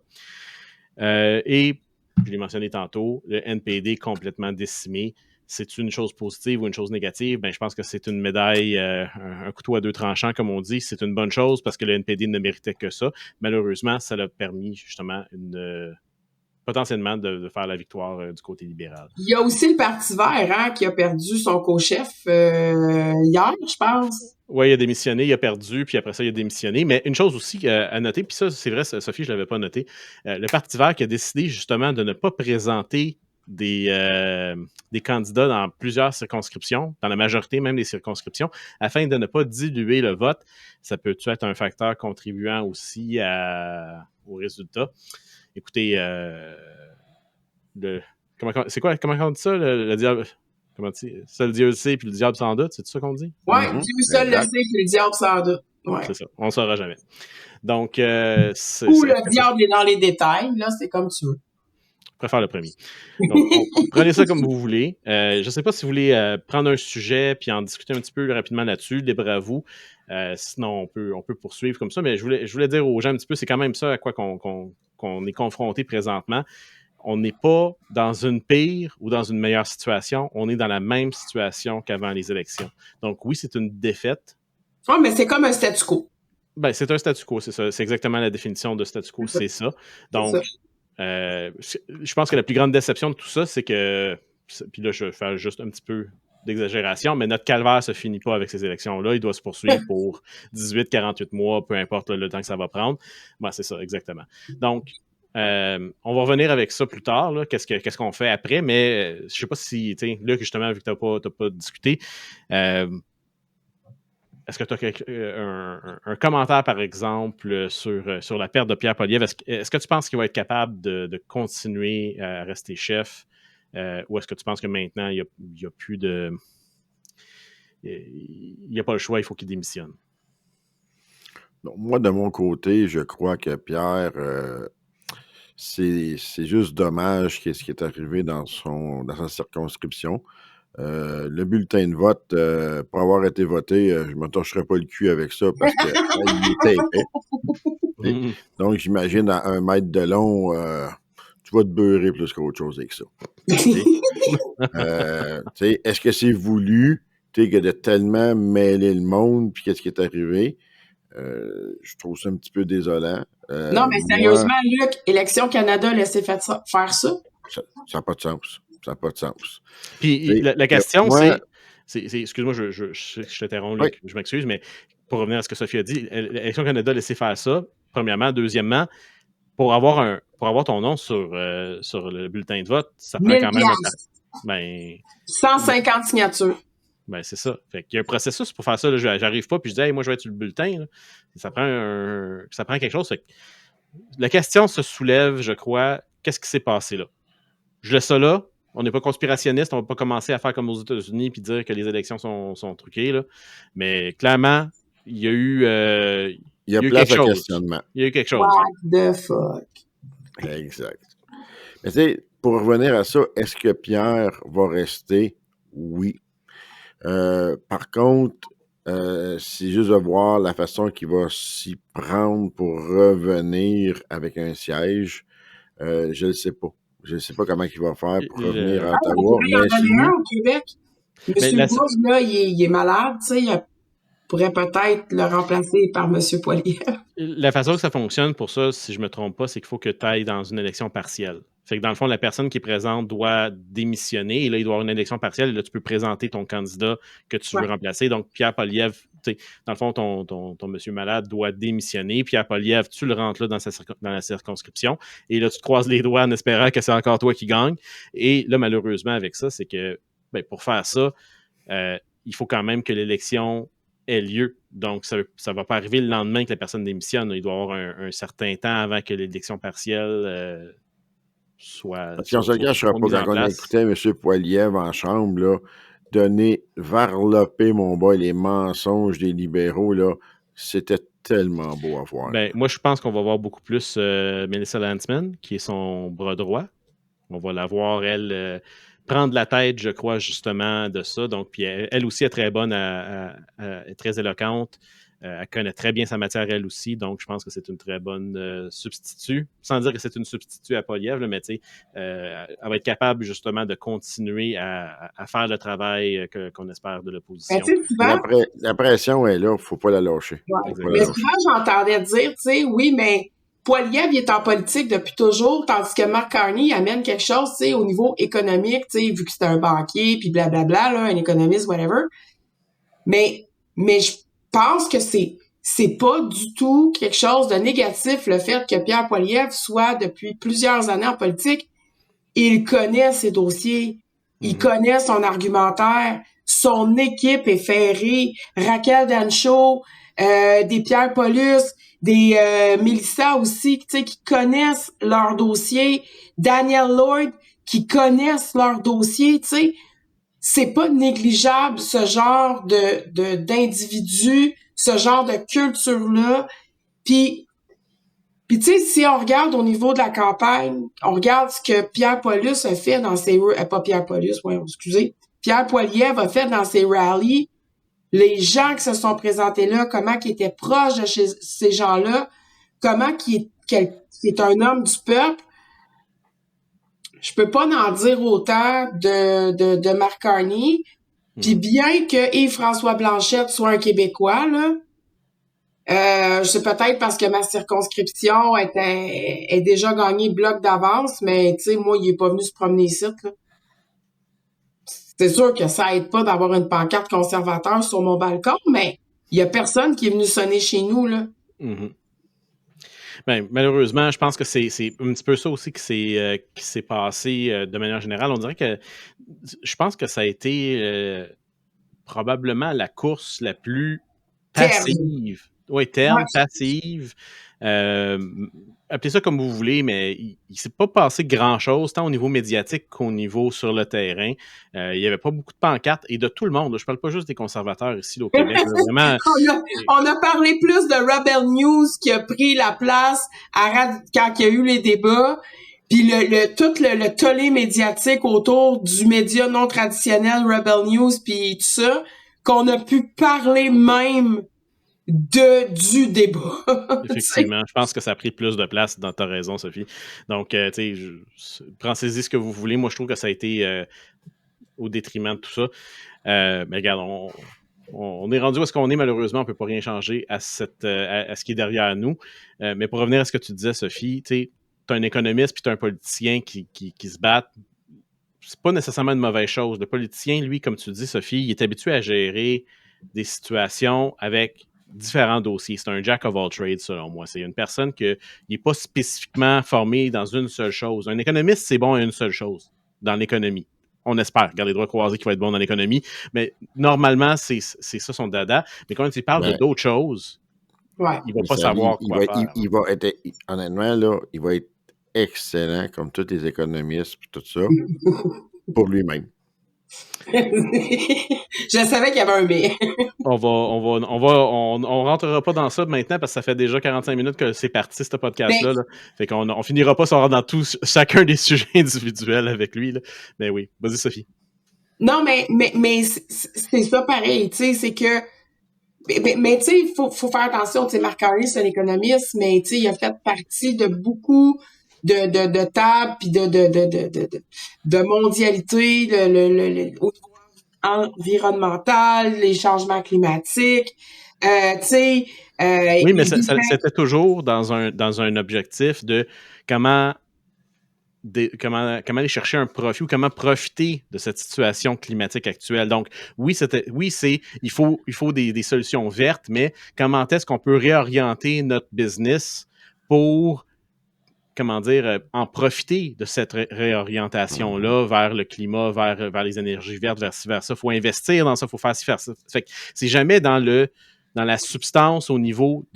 Et, je l'ai mentionné tantôt, le NPD complètement décimé. C'est une chose positive ou une chose négative? Ben, je pense que c'est une médaille, un couteau à deux tranchants, comme on dit. C'est une bonne chose parce que le NPD ne méritait que ça. Malheureusement, ça l'a permis justement potentiellement de faire la victoire du côté libéral. Il y a aussi le Parti vert, hein, qui a perdu son co-chef hier, je pense. Oui, il a démissionné, il a perdu, puis après ça, il a démissionné. Mais une chose aussi à noter, puis ça, c'est vrai, Sophie, je ne l'avais pas noté, le Parti vert qui a décidé justement de ne pas présenter des candidats dans plusieurs circonscriptions, dans la majorité même des circonscriptions, afin de ne pas diluer le vote. Ça peut être un facteur contribuant aussi au résultat. Écoutez, c'est quoi, comment on dit ça, le diable? Comment dire? Seul Dieu le sait, puis le diable sans doute, c'est ça qu'on dit? Oui, Dieu seul le sait, puis le diable sans doute. Ouais. C'est ça, on ne saura jamais. Donc, ou le diable est dans les détails, là, c'est comme tu veux. Je préfère le premier. Donc, prenez ça comme vous voulez. Je ne sais pas si vous voulez prendre un sujet puis en discuter un petit peu rapidement là-dessus, libre à vous. Sinon, on peut poursuivre comme ça, mais je voulais dire aux gens un petit peu, c'est quand même ça à quoi qu'on est confronté présentement. On n'est pas dans une pire ou dans une meilleure situation. On est dans la même situation qu'avant les élections. Donc, oui, c'est une défaite. Oui, mais c'est comme un statu quo. Ben, c'est un statu quo, c'est ça. C'est exactement la définition de statu quo, c'est ça. Donc, je pense que la plus grande déception de tout ça, c'est que, puis là, je vais faire juste un petit peu d'exagération, mais notre calvaire ne se finit pas avec ces élections-là. Il doit se poursuivre pour 18, 48 mois, peu importe le temps que ça va prendre. Ben, c'est ça, exactement. Donc, on va revenir avec ça plus tard, là, qu'est-ce qu'on fait après, mais je ne sais pas si, tu sais, là, justement, vu que tu n'as pas discuté, est-ce que tu as un commentaire, par exemple, sur la perte de Pierre Poilievre? Est-ce que tu penses qu'il va être capable de continuer à rester chef? Ou est-ce que tu penses que maintenant, il n'y a plus de... Il n'y a pas le choix, il faut qu'il démissionne? Donc, moi, de mon côté, je crois que Pierre, c'est juste dommage ce qui est arrivé dans sa circonscription. Le bulletin de vote, pour avoir été voté, je ne me torcherais pas le cul avec ça parce que il était épais. Donc, j'imagine à 1 mètre de long, tu vas te beurrer plus qu'autre chose avec ça. Est-ce que c'est voulu que de tellement mêler le monde puis qu'est-ce qui est arrivé? Je trouve ça un petit peu désolant. Non, mais sérieusement, Luc, Élections Canada a laissé faire ça? Ça n'a pas de sens. Ça n'a pas de sens. Puis la question, c'est excuse-moi, je t'interromps, Luc, je m'excuse, mais pour revenir à ce que Sophie a dit, l'Élection Canada a laissé faire ça, premièrement. Deuxièmement, pour avoir ton nom sur le bulletin de vote, ça prend quand même 150 signatures. Ben, c'est ça. Fait qu'il y a un processus pour faire ça. Là, j'arrive pas, puis je dis, hey, moi, je vais être sur le bulletin. Là. Ça prend quelque chose. Fait que la question se soulève, je crois, qu'est-ce qui s'est passé là? Je laisse ça là. On n'est pas conspirationniste. On va pas commencer à faire comme aux États-Unis puis dire que les élections sont truquées. Là. Mais clairement, il y a eu. Il y a place de questionnement. Il y a eu quelque chose. What the fuck? Exact. Mais tu sais, pour revenir à ça, est-ce que Pierre va rester? Oui. Par contre, c'est juste de voir la façon qu'il va s'y prendre pour revenir avec un siège. Je ne sais pas. Je ne sais pas comment il va faire pour revenir à Ottawa. Il y en a un au Québec. M. Bourge, là, il est malade, tu sais, il pourrait peut-être le remplacer par M. Poilievre. La façon que ça fonctionne pour ça, si je ne me trompe pas, c'est qu'il faut que tu ailles dans une élection partielle. Fait que dans le fond, la personne qui est présente doit démissionner et là, il doit y avoir une élection partielle et là, tu peux présenter ton candidat que tu veux remplacer. Donc, Pierre Poilievre dans le fond, ton monsieur malade doit démissionner, Pierre Poilievre, tu le rentres là dans la circonscription, et là, tu te croises les doigts en espérant que c'est encore toi qui gagne. Et là, malheureusement, avec ça, c'est que pour faire ça, il faut quand même que l'élection ait lieu. Donc, ça ne va pas arriver le lendemain que la personne démissionne. Il doit y avoir un certain temps avant que l'élection partielle soit. Parce qu'en ce cas, je ne serais pas quand on écoutait M. Poilievre en chambre, là, donner, varloper, mon boy, les mensonges des libéraux, là, c'était tellement beau à voir. Moi, je pense qu'on va voir beaucoup plus Melissa Lantsman, qui est son bras droit. On va la voir, elle, prendre la tête, je crois, justement, de ça. Donc, puis elle aussi est très bonne, est très éloquente. Elle connaît très bien sa matière, elle aussi. Donc, je pense que c'est une très bonne substitut. Sans dire que c'est une substitut à Poilievre, mais tu sais, elle va être capable, justement, de continuer à faire le travail qu'on espère de l'opposition. La pression est là, il ne faut pas la lâcher. Ouais. Mais souvent, j'entendais dire, tu sais, oui, mais Poilievre, il est en politique depuis toujours, tandis que Mark Carney il amène quelque chose, tu sais, au niveau économique, tu sais, vu que c'est un banquier, puis blablabla, là, un économiste, whatever. Mais je pense que c'est pas du tout quelque chose de négatif, le fait que Pierre Poilievre soit depuis plusieurs années en politique. Il connaît ses dossiers, il connaît son argumentaire, son équipe est ferrée, Raquel Dancho, des Pierre Paulus, des Mélissa aussi, tu sais, qui connaissent leur dossier, Daniel Lloyd, qui connaissent leur dossier, tu sais. C'est pas négligeable, ce genre d'individus, ce genre de culture-là. Puis tu sais, si on regarde au niveau de la campagne, on regarde ce que Pierre Paulus a fait dans ses... pas Pierre Paulus, excusez. Pierre Poilievre a fait dans ses rallyes. Les gens qui se sont présentés là, comment qu'ils étaient proches de ces gens-là, comment qu'il est un homme du peuple. Je peux pas en dire autant de Mark Carney. Puis bien que Yves-François Blanchette soit un Québécois, là, je sais peut-être parce que ma circonscription est déjà gagnée bloc d'avance, mais tu sais, moi, il est pas venu se promener ici, là. C'est sûr que ça aide pas d'avoir une pancarte conservateur sur mon balcon, mais il y a personne qui est venu sonner chez nous, là. Malheureusement, je pense que c'est un petit peu ça aussi qui s'est passé de manière générale. On dirait que je pense que ça a été probablement la course la plus passive. Oui, terne, passive. Appelez ça comme vous voulez, mais il ne s'est pas passé grand-chose, tant au niveau médiatique qu'au niveau sur le terrain. Il n'y avait pas beaucoup de pancartes, et de tout le monde. Je ne parle pas juste des conservateurs ici là, au Québec. Vraiment... on a parlé plus de Rebel News qui a pris la place quand il y a eu les débats. Puis tout le tollé médiatique autour du média non traditionnel Rebel News, puis tout ça, qu'on a pu parler même du débat. Effectivement, je pense que ça a pris plus de place. T'as raison, Sophie. Donc, tu sais, pensez-y ce que vous voulez. Moi, je trouve que ça a été au détriment de tout ça. Mais regarde, on est rendu où est-ce qu'on est, malheureusement. On ne peut pas rien changer à ce qui est derrière nous. Mais pour revenir à ce que tu disais, Sophie, tu sais, t'as un économiste puis t'as un politicien qui se battent. C'est pas nécessairement une mauvaise chose. Le politicien, lui, comme tu dis, Sophie, il est habitué à gérer des situations avec différents dossiers. C'est un jack of all trades, selon moi. C'est une personne qui n'est pas spécifiquement formée dans une seule chose. Un économiste, c'est bon à une seule chose, dans l'économie. On espère, regarde les droits croisés qui va être bon dans l'économie, mais normalement, c'est ça son dada. Mais quand il parle d'autres choses, il ne va pas savoir quoi faire. Il va être, honnêtement, là, il va être excellent, comme tous les économistes et tout ça, pour lui-même. Je savais qu'il y avait un mais. On rentrera pas dans ça maintenant parce que ça fait déjà 45 minutes que c'est parti, ce podcast-là. Là. Fait qu'on finira pas sans rentrer dans chacun des sujets individuels avec lui. Là. Mais oui, vas-y, Sophie. Non, mais c'est ça pareil, tu sais, c'est que mais tu sais, il faut faire attention, tu sais, Mark Carney, c'est un économiste, mais tu sais, il a fait partie de beaucoup de tables puis de mondialité, au niveau environnemental, les changements climatiques, tu sais. Oui, mais c'était toujours dans un objectif de comment comment aller chercher un profit ou comment profiter de cette situation climatique actuelle. Donc, il faut des solutions vertes, mais comment est-ce qu'on peut réorienter notre business pour, en profiter de cette réorientation-là vers le climat, vers les énergies vertes, vers ça. Il faut investir dans ça, il faut faire ci, faire ça. Fait que c'est jamais dans la substance au niveau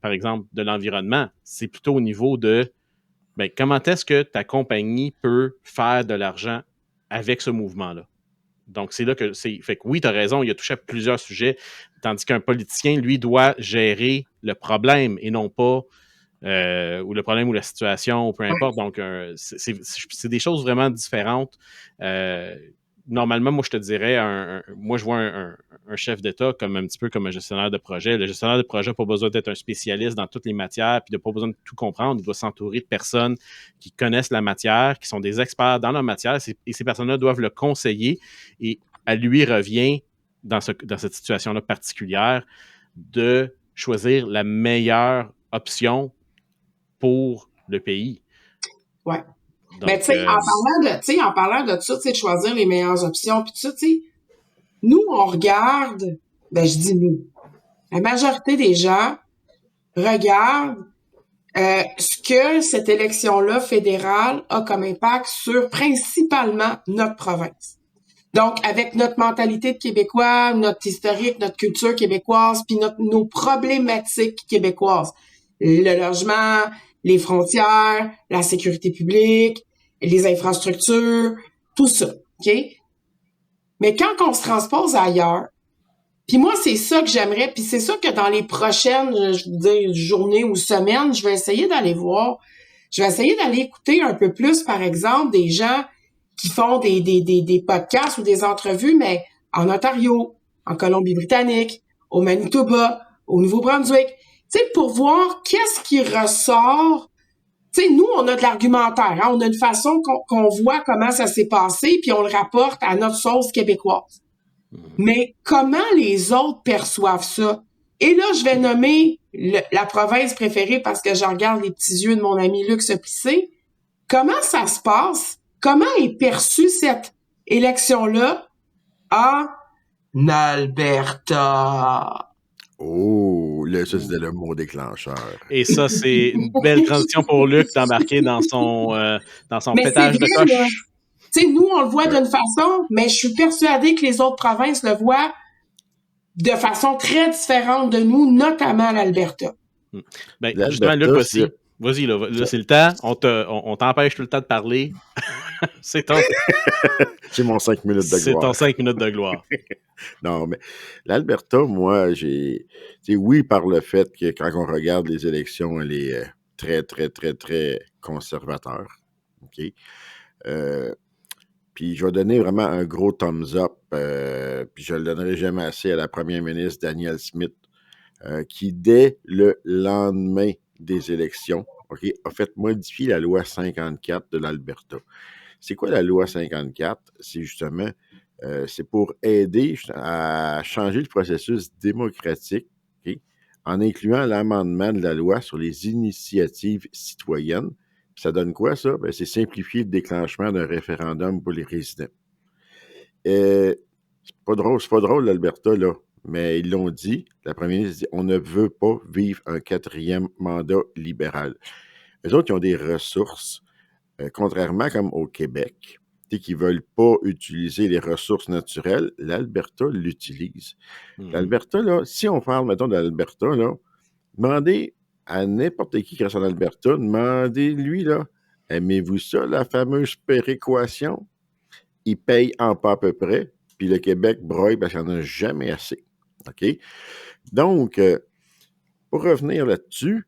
par exemple, de l'environnement. C'est plutôt au niveau de comment est-ce que ta compagnie peut faire de l'argent avec ce mouvement-là? Donc, c'est là que c'est. Fait que oui, tu as raison, il a touché à plusieurs sujets, tandis qu'un politicien, lui, doit gérer le problème et non pas ou le problème ou la situation, ou peu importe. Donc, c'est des choses vraiment différentes. Normalement, moi, je te dirais, moi, je vois un chef d'État comme un petit peu comme un gestionnaire de projet. Le gestionnaire de projet n'a pas besoin d'être un spécialiste dans toutes les matières, puis il n'a pas besoin de tout comprendre. Il doit s'entourer de personnes qui connaissent la matière, qui sont des experts dans la matière, et ces personnes-là doivent le conseiller, et à lui revient, dans cette situation-là particulière, de choisir la meilleure option pour le pays. Ouais. Donc, Mais tu sais, en parlant de ça, tu sais, de choisir les meilleures options, puis tout ça, tu sais, nous, on regarde, je dis nous, la majorité des gens regardent ce que cette élection-là fédérale a comme impact sur principalement notre province. Donc, avec notre mentalité de Québécois, notre historique, notre culture québécoise, puis nos problématiques québécoises, le logement, les frontières, la sécurité publique, les infrastructures, tout ça, OK? Mais quand on se transpose ailleurs, puis moi, c'est ça que j'aimerais, puis c'est ça que dans les prochaines, je veux dire, journées ou semaines, je vais essayer d'aller voir. Je vais essayer d'aller écouter un peu plus, par exemple, des gens qui font des podcasts ou des entrevues, mais en Ontario, en Colombie-Britannique, au Manitoba, au Nouveau-Brunswick, tu sais, pour voir qu'est-ce qui ressort. Tu sais, nous, on a de l'argumentaire, hein? On a une façon qu'on voit comment ça s'est passé, puis on le rapporte à notre sauce québécoise. Mais comment les autres perçoivent ça? Et là, je vais nommer la province préférée parce que je regarde les petits yeux de mon ami Luc Plissé. Comment ça se passe? Comment est perçue cette élection-là en Alberta? Oh, là, ça, c'était le mot déclencheur. Et ça, c'est une belle transition pour Luc d'embarquer dans son pétage de coche. Tu sais, nous, on le voit d'une façon, mais je suis persuadée que les autres provinces le voient de façon très différente de nous, notamment l'Alberta. Justement, Luc aussi. Vas-y, là, c'est le temps. On t'empêche tout le temps de parler. C'est mon 5 minutes de gloire. C'est ton 5 minutes de gloire. Non, mais l'Alberta, moi, oui, par le fait que quand on regarde les élections, elle est très, très, très, très conservateur. OK? Puis je vais donner vraiment un gros thumbs up, puis je le donnerai jamais assez à la première ministre Danielle Smith, qui, dès le lendemain des élections, a fait modifier la loi 54 de l'Alberta. C'est quoi la loi 54? C'est justement, c'est pour aider à changer le processus démocratique, en incluant l'amendement de la loi sur les initiatives citoyennes. Puis ça donne quoi, ça? C'est simplifier le déclenchement d'un référendum pour les résidents. C'est pas drôle, l'Alberta, là. Mais ils l'ont dit, la première ministre dit, on ne veut pas vivre un 4e mandat libéral. Eux autres, ils ont des ressources, contrairement comme au Québec, qui ne veulent pas utiliser les ressources naturelles, l'Alberta l'utilise. L'Alberta, là, si on parle, mettons, de l'Alberta, là, demandez à n'importe qui reste en Alberta, demandez-lui, là, aimez-vous ça, la fameuse péréquation? Il paye en pas à peu près, puis le Québec broye parce qu'il n'y en a jamais assez. OK? Donc, pour revenir là-dessus,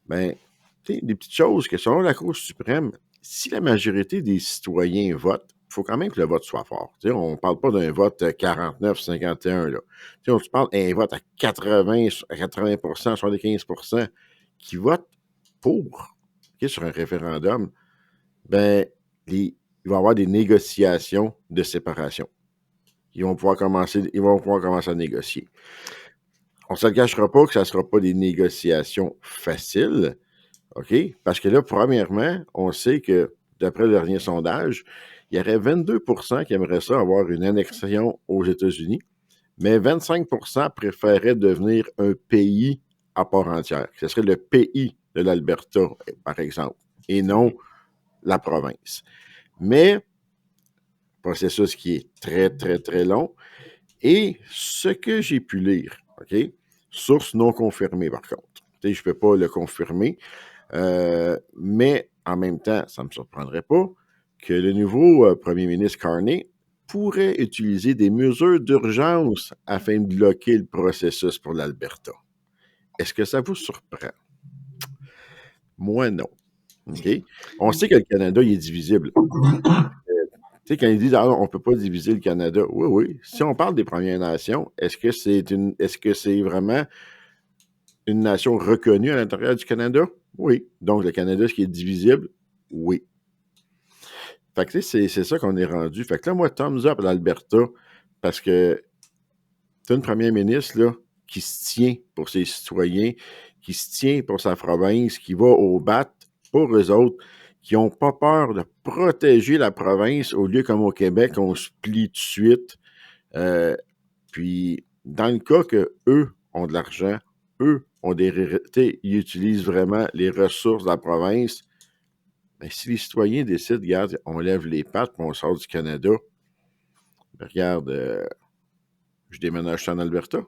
des petites choses que selon la Cour suprême, si la majorité des citoyens votent, il faut quand même que le vote soit fort. On ne parle pas d'un vote 49-51. Là. On parle d'un vote à 80, 75% qui votent pour sur un référendum. Il va y avoir des négociations de séparation. Ils vont pouvoir commencer à négocier. On ne se le cachera pas que ça ne sera pas des négociations faciles, OK? Parce que là, premièrement, on sait que d'après le dernier sondage, il y aurait 22% qui aimeraient ça avoir une annexion aux États-Unis, mais 25% préféraient devenir un pays à part entière. Ce serait le pays de l'Alberta, par exemple, et non la province. Mais, processus qui est très, très, très long. Et ce que j'ai pu lire, OK, source non confirmée par contre. Je ne peux pas le confirmer, mais en même temps, ça ne me surprendrait pas que le nouveau premier ministre Carney pourrait utiliser des mesures d'urgence afin de bloquer le processus pour l'Alberta. Est-ce que ça vous surprend? Moi, non. OK? On sait que le Canada, il est divisible. Tu sais, quand ils disent, on ne peut pas diviser le Canada. Oui, oui. Si on parle des Premières Nations, est-ce que c'est vraiment une nation reconnue à l'intérieur du Canada? Oui. Donc, le Canada, est-ce qui est divisible? Oui. Fait que, tu sais, c'est ça qu'on est rendu. Fait que là, moi, thumbs up à l'Alberta, parce que c'est une première ministre, là, qui se tient pour ses citoyens, qui se tient pour sa province, qui va au bat pour eux autres, qui n'ont pas peur de protéger la province au lieu comme au Québec, on se plie tout de suite. Puis, dans le cas qu'eux ont de l'argent, eux ont ils utilisent vraiment les ressources de la province, mais si les citoyens décident, regarde, on lève les pattes et on sort du Canada, regarde, je déménage en Alberta.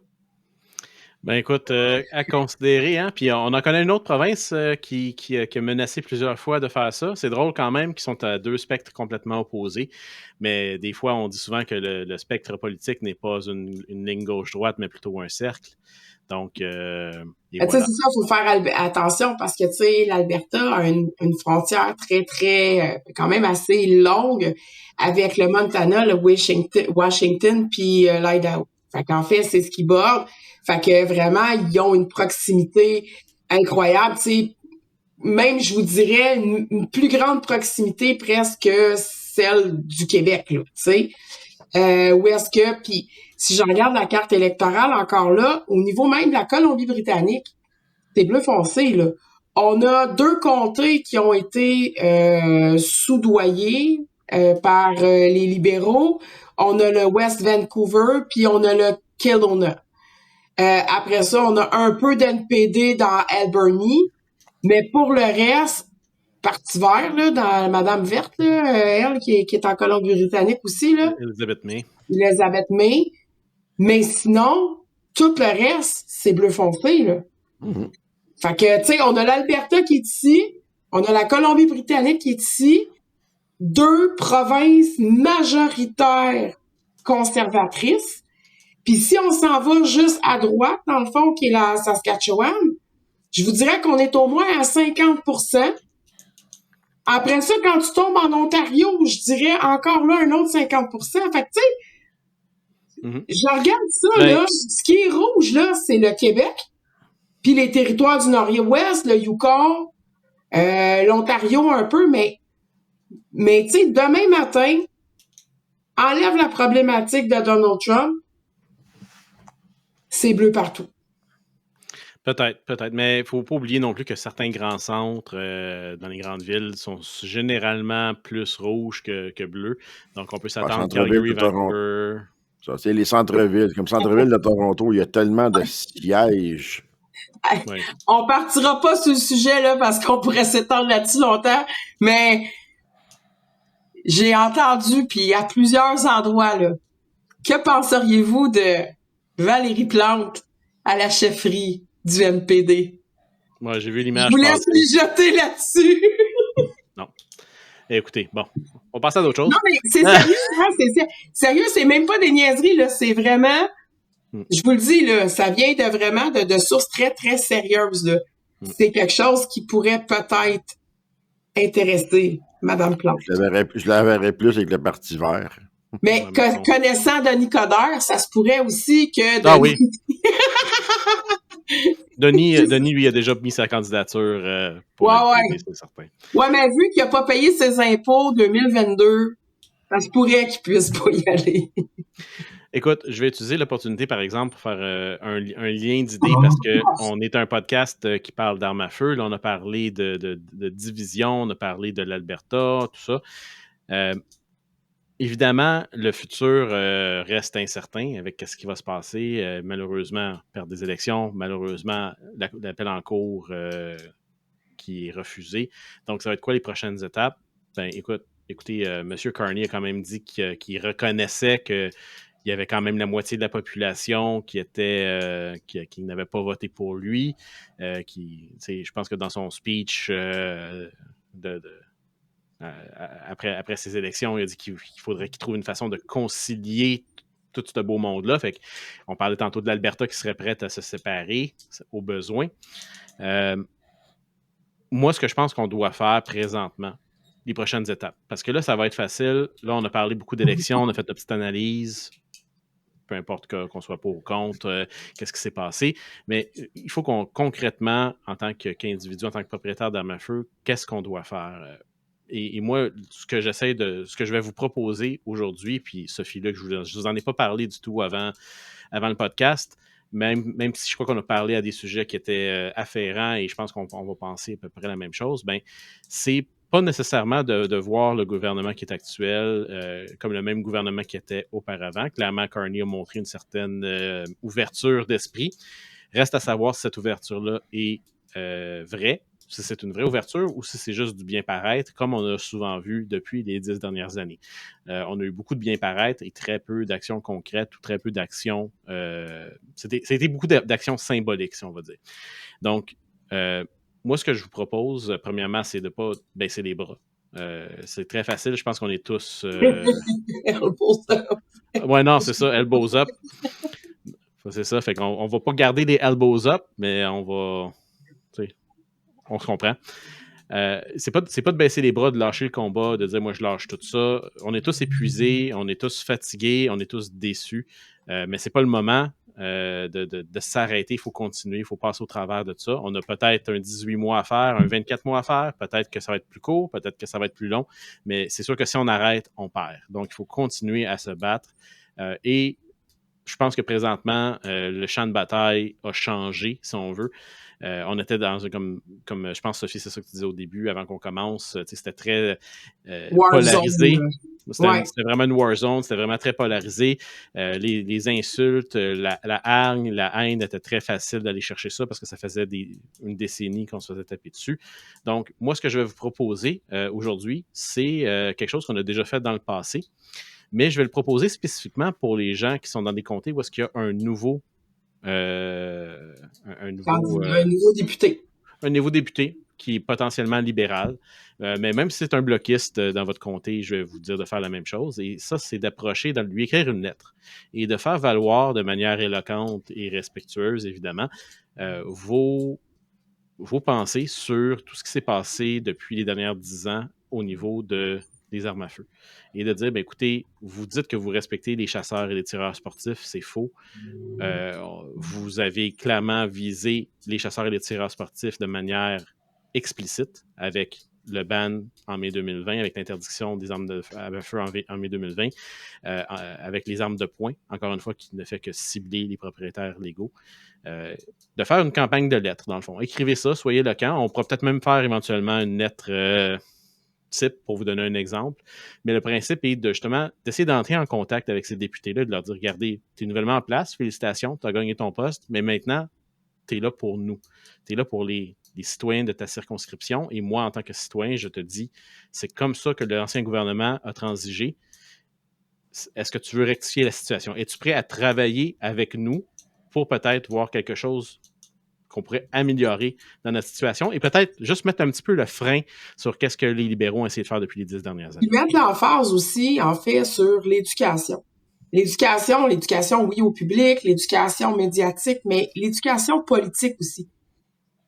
Ben écoute, à considérer, hein, puis on en connaît une autre province qui a menacé plusieurs fois de faire ça. C'est drôle quand même qu'ils sont à deux spectres complètement opposés, mais des fois on dit souvent que le spectre politique n'est pas une ligne gauche-droite, mais plutôt un cercle. Donc, voilà. C'est ça, il faut faire attention parce que, tu sais, l'Alberta a une frontière très, très, quand même assez longue avec le Montana, le Washington puis l'Idaho. Fait qu'en fait, c'est ce qui borde. Fait que vraiment, ils ont une proximité incroyable, tu sais. Même, je vous dirais, une plus grande proximité presque que celle du Québec, là, tu sais. Où est-ce que, puis si je regarde la carte électorale encore là, au niveau même de la Colombie-Britannique, c'est bleu foncé, là. On a 2 comtés qui ont été soudoyés par les libéraux. On a le West Vancouver, puis on a le Kelowna. Après ça, on a un peu d'NPD dans Alberni, mais pour le reste, Parti vert, là, dans Madame Verte, là, elle qui est en Colombie-Britannique aussi, là. Elizabeth May. Mais sinon, tout le reste, c'est bleu foncé, là. Mm-hmm. Fait que, tu sais, on a l'Alberta qui est ici, on a la Colombie-Britannique qui est ici, 2 provinces majoritaires conservatrices. Puis si on s'en va juste à droite, dans le fond, qui est la Saskatchewan, je vous dirais qu'on est au moins à 50%. Après ça, quand tu tombes en Ontario, je dirais encore là un autre 50%. Fait que, tu sais, je regarde ça, là. Ce qui est rouge, là, c'est le Québec, puis les territoires du Nord-Ouest, le Yukon, l'Ontario un peu, mais tu sais, demain matin, enlève la problématique de Donald Trump, c'est bleu partout. Peut-être, mais il ne faut pas oublier non plus que certains grands centres dans les grandes villes sont généralement plus rouges que bleus. Donc, on peut s'attendre à Calgary, Vancouver. Ça, c'est les centres-villes. Comme centre-ville de Toronto, il y a tellement de sièges. Ouais. On partira pas sur le sujet là parce qu'on pourrait s'étendre là-dessus longtemps, mais j'ai entendu, puis à plusieurs endroits, là, que penseriez-vous de Valérie Plante à la chefferie du NPD? Moi, j'ai vu l'image. Je vous laisse mijoter là-dessus. Non. Écoutez, bon, on passe à d'autres choses. Non, mais c'est sérieux, hein, sérieux, c'est même pas des niaiseries, là, c'est vraiment, je vous le dis, là, ça vient de vraiment de sources très, très sérieuses, là. C'est quelque chose qui pourrait peut-être intéresser Mme Plante. Je la verrais plus avec le Parti vert. Mais connaissant Denis Coderre, ça se pourrait aussi que... Ah oui. Denis, lui, a déjà mis sa candidature pour ouais. c'est certain. Ouais, mais vu qu'il n'a pas payé ses impôts 2022, ça se pourrait qu'il puisse pas y aller. Écoute, je vais utiliser l'opportunité, par exemple, pour faire un lien d'idées parce qu'on est un podcast qui parle d'armes à feu. Là, on a parlé de division, on a parlé de l'Alberta, tout ça. Évidemment, le futur reste incertain avec ce qui va se passer. Malheureusement, perdre des élections, malheureusement, l'appel en cours qui est refusé. Donc, ça va être quoi les prochaines étapes? Ben, écoutez, M. Carney a quand même dit qu'il reconnaissait qu'il y avait quand même la moitié de la population qui n'avait pas voté pour lui. Je pense que dans son speech après ces élections, il a dit qu'il faudrait qu'il trouve une façon de concilier tout ce beau monde-là. Fait qu'on parlait tantôt de l'Alberta qui serait prête à se séparer au besoin. Moi, ce que je pense qu'on doit faire présentement, les prochaines étapes, parce que là, ça va être facile. Là, on a parlé beaucoup d'élections, on a fait une petite analyse, peu importe qu'on soit pour ou contre, qu'est-ce qui s'est passé. Mais il faut qu'on, concrètement, en tant qu'individu, en tant que propriétaire d'armes à feu, qu'est-ce qu'on doit faire? Et moi, ce que je vais vous proposer aujourd'hui, puis Sophie-là, je vous en ai pas parlé du tout avant le podcast, même si je crois qu'on a parlé à des sujets qui étaient afférents et je pense qu'on va penser à peu près la même chose, ben c'est pas nécessairement de voir le gouvernement qui est actuel comme le même gouvernement qui était auparavant. Clairement, Carney a montré une certaine ouverture d'esprit. Reste à savoir si cette ouverture-là est vraie, si c'est une vraie ouverture ou si c'est juste du bien-paraître, comme on a souvent vu depuis les 10 dernières années. On a eu beaucoup de bien-paraître et très peu d'actions concrètes ou très peu d'actions... c'était beaucoup d'actions symboliques, si on va dire. Donc, moi, ce que je vous propose, premièrement, c'est de ne pas baisser les bras. C'est très facile. Je pense qu'on est tous... Elbows up. Ouais, non, c'est ça, elbows up. C'est ça, fait qu'on va pas garder des elbows up, mais on va... On se comprend. C'est pas de baisser les bras, de lâcher le combat, de dire moi je lâche tout ça. On est tous épuisés, on est tous fatigués, on est tous déçus. Mais c'est pas le moment de s'arrêter. Il faut continuer, il faut passer au travers de ça. On a peut-être un 18 mois à faire, un 24 mois à faire. Peut-être que ça va être plus court, peut-être que ça va être plus long. Mais c'est sûr que si on arrête, on perd. Donc, il faut continuer à se battre. Et je pense que présentement, le champ de bataille a changé, si on veut. On était dans comme je pense, Sophie, c'est ça que tu disais au début, avant qu'on commence, c'était très polarisé. C'était vraiment une war zone, c'était vraiment très polarisé. Les insultes, la hargne, la haine était très facile d'aller chercher ça parce que ça faisait une décennie qu'on se faisait taper dessus. Donc, moi, ce que je vais vous proposer aujourd'hui, c'est quelque chose qu'on a déjà fait dans le passé, mais je vais le proposer spécifiquement pour les gens qui sont dans des comtés où est-ce qu'il y a un nouveau député. Un nouveau député qui est potentiellement libéral. Mais même si c'est un bloquiste dans votre comté, je vais vous dire de faire la même chose. Et ça, c'est d'approcher, de lui écrire une lettre et de faire valoir de manière éloquente et respectueuse, évidemment, vos pensées sur tout ce qui s'est passé depuis les dernières 10 ans au niveau des armes à feu. Et de dire, ben, écoutez, vous dites que vous respectez les chasseurs et les tireurs sportifs, c'est faux. Vous avez clairement visé les chasseurs et les tireurs sportifs de manière explicite avec le ban en mai 2020, avec l'interdiction des armes à feu en mai 2020, avec les armes de poing, encore une fois, qui ne fait que cibler les propriétaires légaux. De faire une campagne de lettres, dans le fond. Écrivez ça, soyez éloquent. On pourra peut-être même faire éventuellement une lettre type pour vous donner un exemple. Mais le principe est d'essayer d'entrer en contact avec ces députés-là, de leur dire, regardez, tu es nouvellement en place, félicitations, tu as gagné ton poste, mais maintenant, tu es là pour nous. Tu es là pour les citoyens de ta circonscription. Et moi, en tant que citoyen, je te dis, c'est comme ça que l'ancien gouvernement a transigé. Est-ce que tu veux rectifier la situation? Es-tu prêt à travailler avec nous pour peut-être voir quelque chose qu'on pourrait améliorer dans notre situation et peut-être juste mettre un petit peu le frein sur qu'est-ce que les libéraux ont essayé de faire depuis les 10 dernières années. Ils mettent l'emphase aussi, en fait, sur l'éducation. L'éducation, oui, au public, l'éducation médiatique, mais l'éducation politique aussi.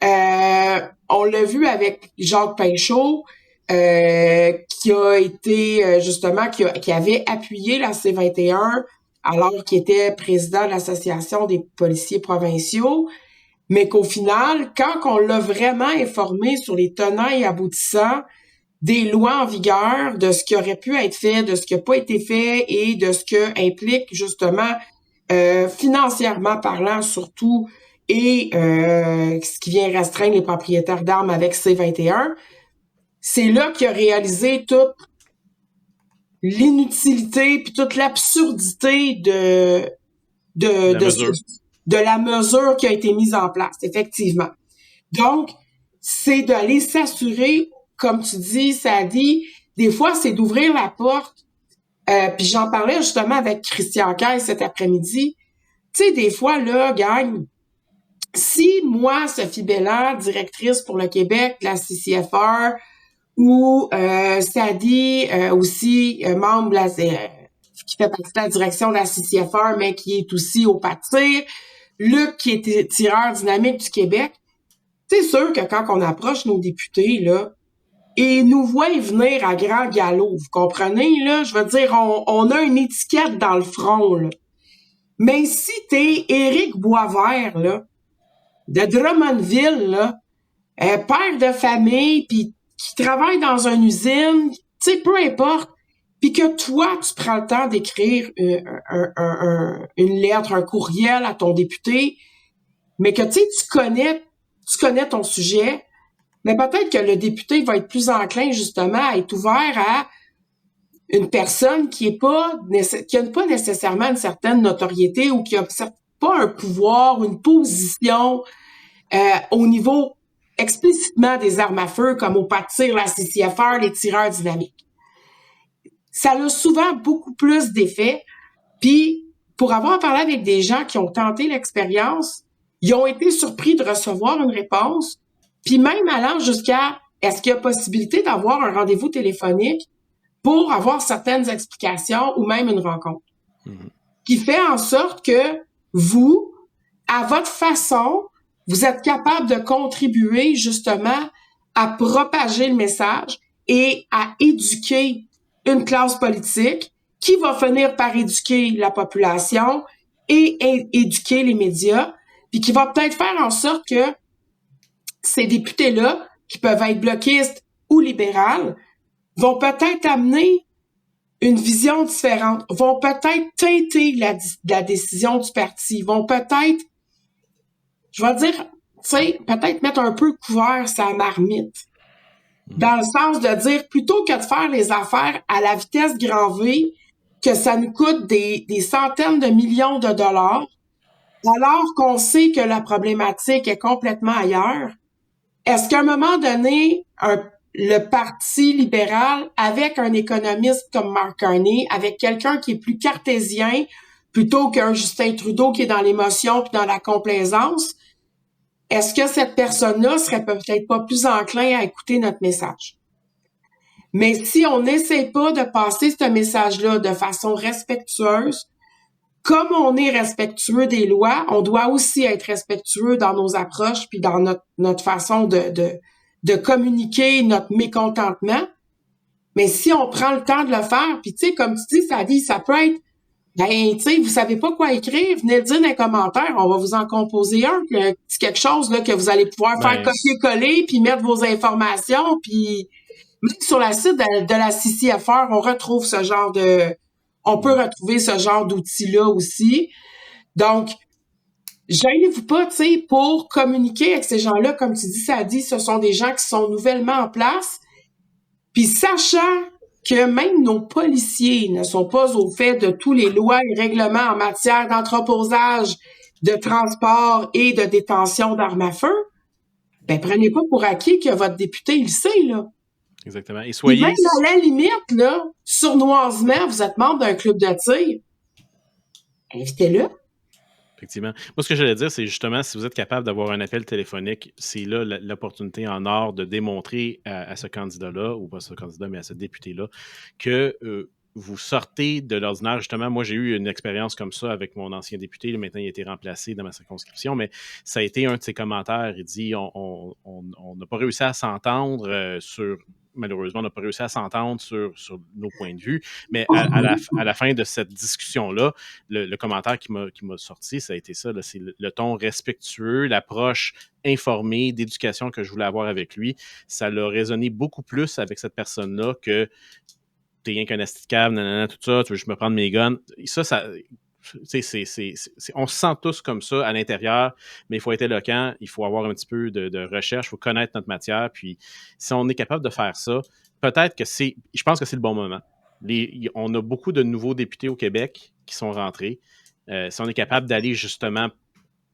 On l'a vu avec Jacques Pinchot, qui a été, justement, qui avait appuyé la C-21 alors qu'il était président de l'Association des policiers provinciaux, mais qu'au final, quand on l'a vraiment informé sur les tenants et aboutissants des lois en vigueur, de ce qui aurait pu être fait, de ce qui n'a pas été fait et de ce que implique justement financièrement parlant surtout et ce qui vient restreindre les propriétaires d'armes avec C-21. C'est là qu'il a réalisé toute l'inutilité puis toute l'absurdité de la mesure qui a été mise en place, effectivement. Donc, c'est d'aller s'assurer, comme tu dis, Sadi, des fois, c'est d'ouvrir la porte. Puis j'en parlais justement avec Christian Caille cet après-midi. Tu sais, des fois, là, gang, si moi, Sophie Belland, directrice pour le Québec de la CCFR, ou Sadi, aussi membre qui fait partie de la direction de la CCFR, mais qui est aussi au PATIR, Luc, qui est tireur dynamique du Québec, c'est sûr que quand on approche nos députés, là, et nous voient venir à grand galop, vous comprenez, là? Je veux dire, on a une étiquette dans le front, là. Mais si t'es Éric Boisvert, là, de Drummondville, là, père de famille, puis qui travaille dans une usine, tu sais, peu importe, puis que toi, tu prends le temps d'écrire une lettre, un courriel à ton député, mais que, tu sais, tu connais ton sujet, mais peut-être que le député va être plus enclin, justement, à être ouvert à une personne qui n'a pas nécessairement une certaine notoriété ou qui n'a pas un pouvoir, une position au niveau explicitement des armes à feu, comme au PATIR, la CCFR, les tireurs dynamiques. Ça a souvent beaucoup plus d'effet. Puis, pour avoir parlé avec des gens qui ont tenté l'expérience, ils ont été surpris de recevoir une réponse, puis même allant jusqu'à est-ce qu'il y a possibilité d'avoir un rendez-vous téléphonique pour avoir certaines explications ou même une rencontre. Qui fait en sorte que vous, à votre façon, vous êtes capable de contribuer justement à propager le message et à éduquer une classe politique qui va finir par éduquer la population et éduquer les médias, puis qui va peut-être faire en sorte que ces députés-là, qui peuvent être bloquistes ou libérales, vont peut-être amener une vision différente, vont peut-être teinter la décision du parti, vont peut-être, je vais dire, tu sais, peut-être mettre un peu couvert sa marmite. Dans le sens de dire, plutôt que de faire les affaires à la vitesse grand V, que ça nous coûte des centaines de millions de dollars, alors qu'on sait que la problématique est complètement ailleurs, est-ce qu'à un moment donné, le Parti libéral, avec un économiste comme Mark Carney, avec quelqu'un qui est plus cartésien, plutôt qu'un Justin Trudeau qui est dans l'émotion puis dans la complaisance, est-ce que cette personne-là serait peut-être pas plus enclin à écouter notre message? Mais si on n'essaie pas de passer ce message-là de façon respectueuse, comme on est respectueux des lois, on doit aussi être respectueux dans nos approches puis dans notre façon de communiquer notre mécontentement. Mais si on prend le temps de le faire, puis tu sais, comme tu dis, ça peut être, ben, tu sais, vous savez pas quoi écrire, venez le dire dans les commentaires, on va vous en composer un, c'est quelque chose là que vous allez pouvoir faire copier-coller, puis mettre vos informations, puis même sur la site de la CCFR, on retrouve on peut retrouver ce genre d'outils-là aussi. Donc, gênez-vous pas, tu sais, pour communiquer avec ces gens-là, comme tu dis, Sadi, ce sont des gens qui sont nouvellement en place, puis sachant que même nos policiers ne sont pas au fait de tous les lois et règlements en matière d'entreposage, de transport et de détention d'armes à feu, ben prenez pas pour acquis que votre député, il sait, là. Exactement. Et soyez... même à la limite, là, sournoisement, vous êtes membre d'un club de tir, invitez-le. Effectivement. Moi, ce que j'allais dire, c'est justement, si vous êtes capable d'avoir un appel téléphonique, c'est là l'opportunité en or de démontrer à ce candidat-là, ou pas ce candidat, mais à ce député-là, que vous sortez de l'ordinaire. Justement, moi, j'ai eu une expérience comme ça avec mon ancien député. Maintenant, il a été remplacé dans ma circonscription, mais ça a été un de ses commentaires. Il dit, on n'a pas réussi à s'entendre sur malheureusement, on n'a pas réussi à s'entendre sur nos points de vue. Mais à la fin de cette discussion-là, le commentaire qui m'a sorti, ça a été ça. Là, c'est le ton respectueux, l'approche informée d'éducation que je voulais avoir avec lui. Ça l'a résonné beaucoup plus avec cette personne-là que t'es rien qu'un asti de cave, nanana, tout ça, tu veux juste me prendre mes guns. On se sent tous comme ça à l'intérieur, mais il faut être éloquent, il faut avoir un petit peu de recherche, il faut connaître notre matière, puis si on est capable de faire ça, peut-être que je pense que c'est le bon moment. On a beaucoup de nouveaux députés au Québec qui sont rentrés. Si on est capable d'aller justement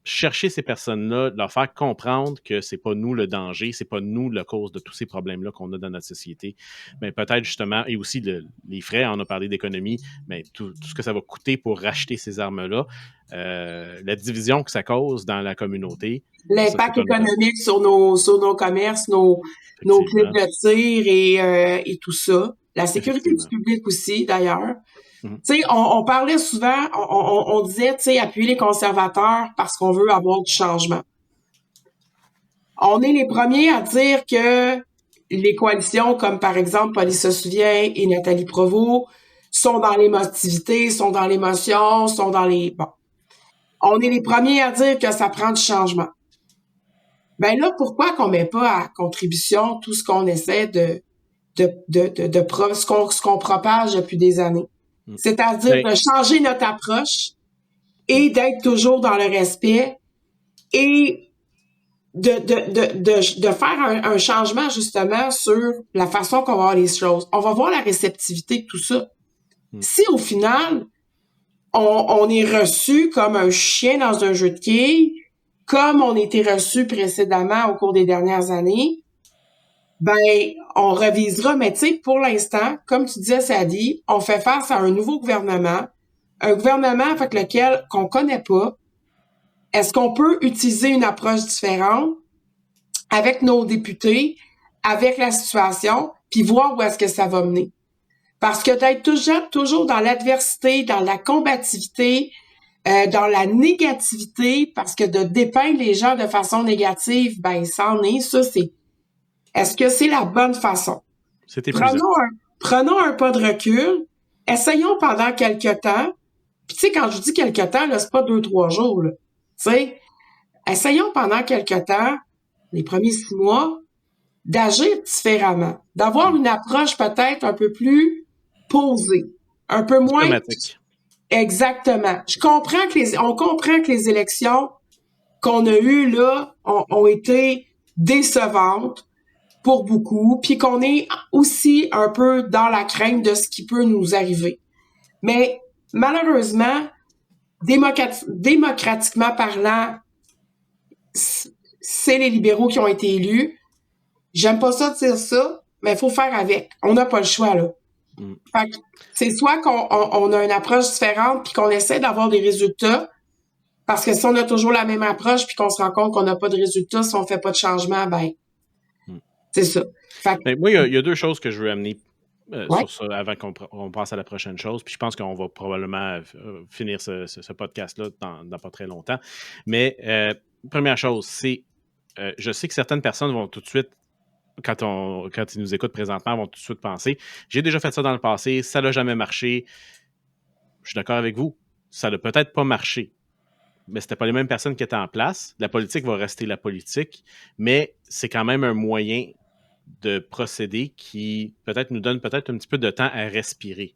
chercher ces personnes-là, leur faire comprendre que c'est pas nous le danger, c'est pas nous la cause de tous ces problèmes-là qu'on a dans notre société. Mais peut-être justement, et aussi les frais, on a parlé d'économie, mais tout ce que ça va coûter pour racheter ces armes-là, la division que ça cause dans la communauté. L'impact économique sur nos commerces, nos clubs de tir et tout ça. La sécurité du public aussi, d'ailleurs. Tu sais, on parlait souvent, on disait, tu sais, appuyer les conservateurs parce qu'on veut avoir du changement. On est les premiers à dire que les coalitions, comme par exemple Police se souvient et Nathalie Provost, sont dans l'émotivité, sont dans l'émotion, sont dans les... Bon. On est les premiers à dire que ça prend du changement. Ben là, pourquoi qu'on met pas à contribution tout ce qu'on essaie ce qu'on propage depuis des années? C'est-à-dire de changer notre approche et d'être toujours dans le respect et de faire un changement justement sur la façon qu'on va voir les choses. On va voir la réceptivité de tout ça. Si au final, on est reçu comme un chien dans un jeu de quilles, comme on était reçu précédemment au cours des dernières années, ben, on revisera, mais tu sais, pour l'instant, comme tu disais, Sadi, on fait face à un nouveau gouvernement, un gouvernement avec lequel qu'on connaît pas. Est-ce qu'on peut utiliser une approche différente avec nos députés, avec la situation, puis voir où est-ce que ça va mener? Parce que d'être toujours dans l'adversité, dans la combativité, dans la négativité, parce que de dépeindre les gens de façon négative, ben, ça en est, ça, c'est... Est-ce que c'est la bonne façon? C'est épuisant. Prenons un pas de recul, essayons pendant quelques temps, puis tu sais, quand je dis quelques temps, là, c'est pas 2-3 jours, là. Tu sais, essayons pendant quelques temps, les premiers 6 mois, d'agir différemment, d'avoir une approche peut-être un peu plus posée, un peu moins... Diplomatique. Exactement. On comprend que les élections qu'on a eues là ont été décevantes pour beaucoup, puis qu'on est aussi un peu dans la crainte de ce qui peut nous arriver. Mais malheureusement, démocratiquement parlant, c'est les libéraux qui ont été élus. J'aime pas ça dire ça, mais il faut faire avec. On n'a pas le choix, là. Fait que c'est soit qu'on a une approche différente puis qu'on essaie d'avoir des résultats, parce que si on a toujours la même approche puis qu'on se rend compte qu'on n'a pas de résultats, si on fait pas de changement, ben c'est ça. Fait que, mais moi, il y a 2 choses que je veux amener sur ça avant qu'on passe à la prochaine chose. Puis je pense qu'on va probablement finir ce podcast-là dans pas très longtemps. Mais première chose, c'est je sais que certaines personnes vont tout de suite, quand ils nous écoutent présentement, vont tout de suite penser « J'ai déjà fait ça dans le passé, ça n'a jamais marché. » Je suis d'accord avec vous. Ça n'a peut-être pas marché. Mais c'était pas les mêmes personnes qui étaient en place. La politique va rester la politique, mais c'est quand même un moyen de procéder qui peut-être nous donne peut-être un petit peu de temps à respirer,